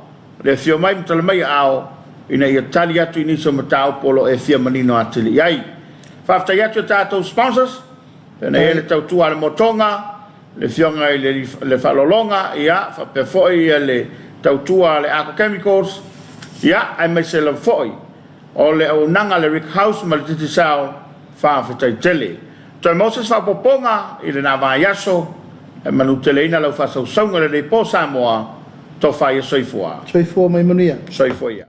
le whio mai mtala mai ao ina ia tali atu iniso matao polo e whia manino atili iai whaaftai atu tātou sponsors pena ia le tautua le motonga le fionga le falolonga ia fa pe foi le tautua le agrochemicals ia ai mai se le foi o le o nanga le Rick House ma le titi sao fa tai tele to Moses fa poponga i le nava yaso e manu tele ina lo fa saunga le po Samoa to fa ia soifua mai manuia soifua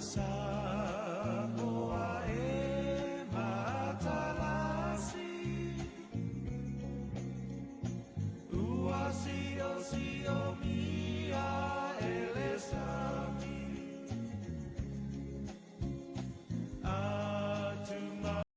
Samoa e matalasi Ua si o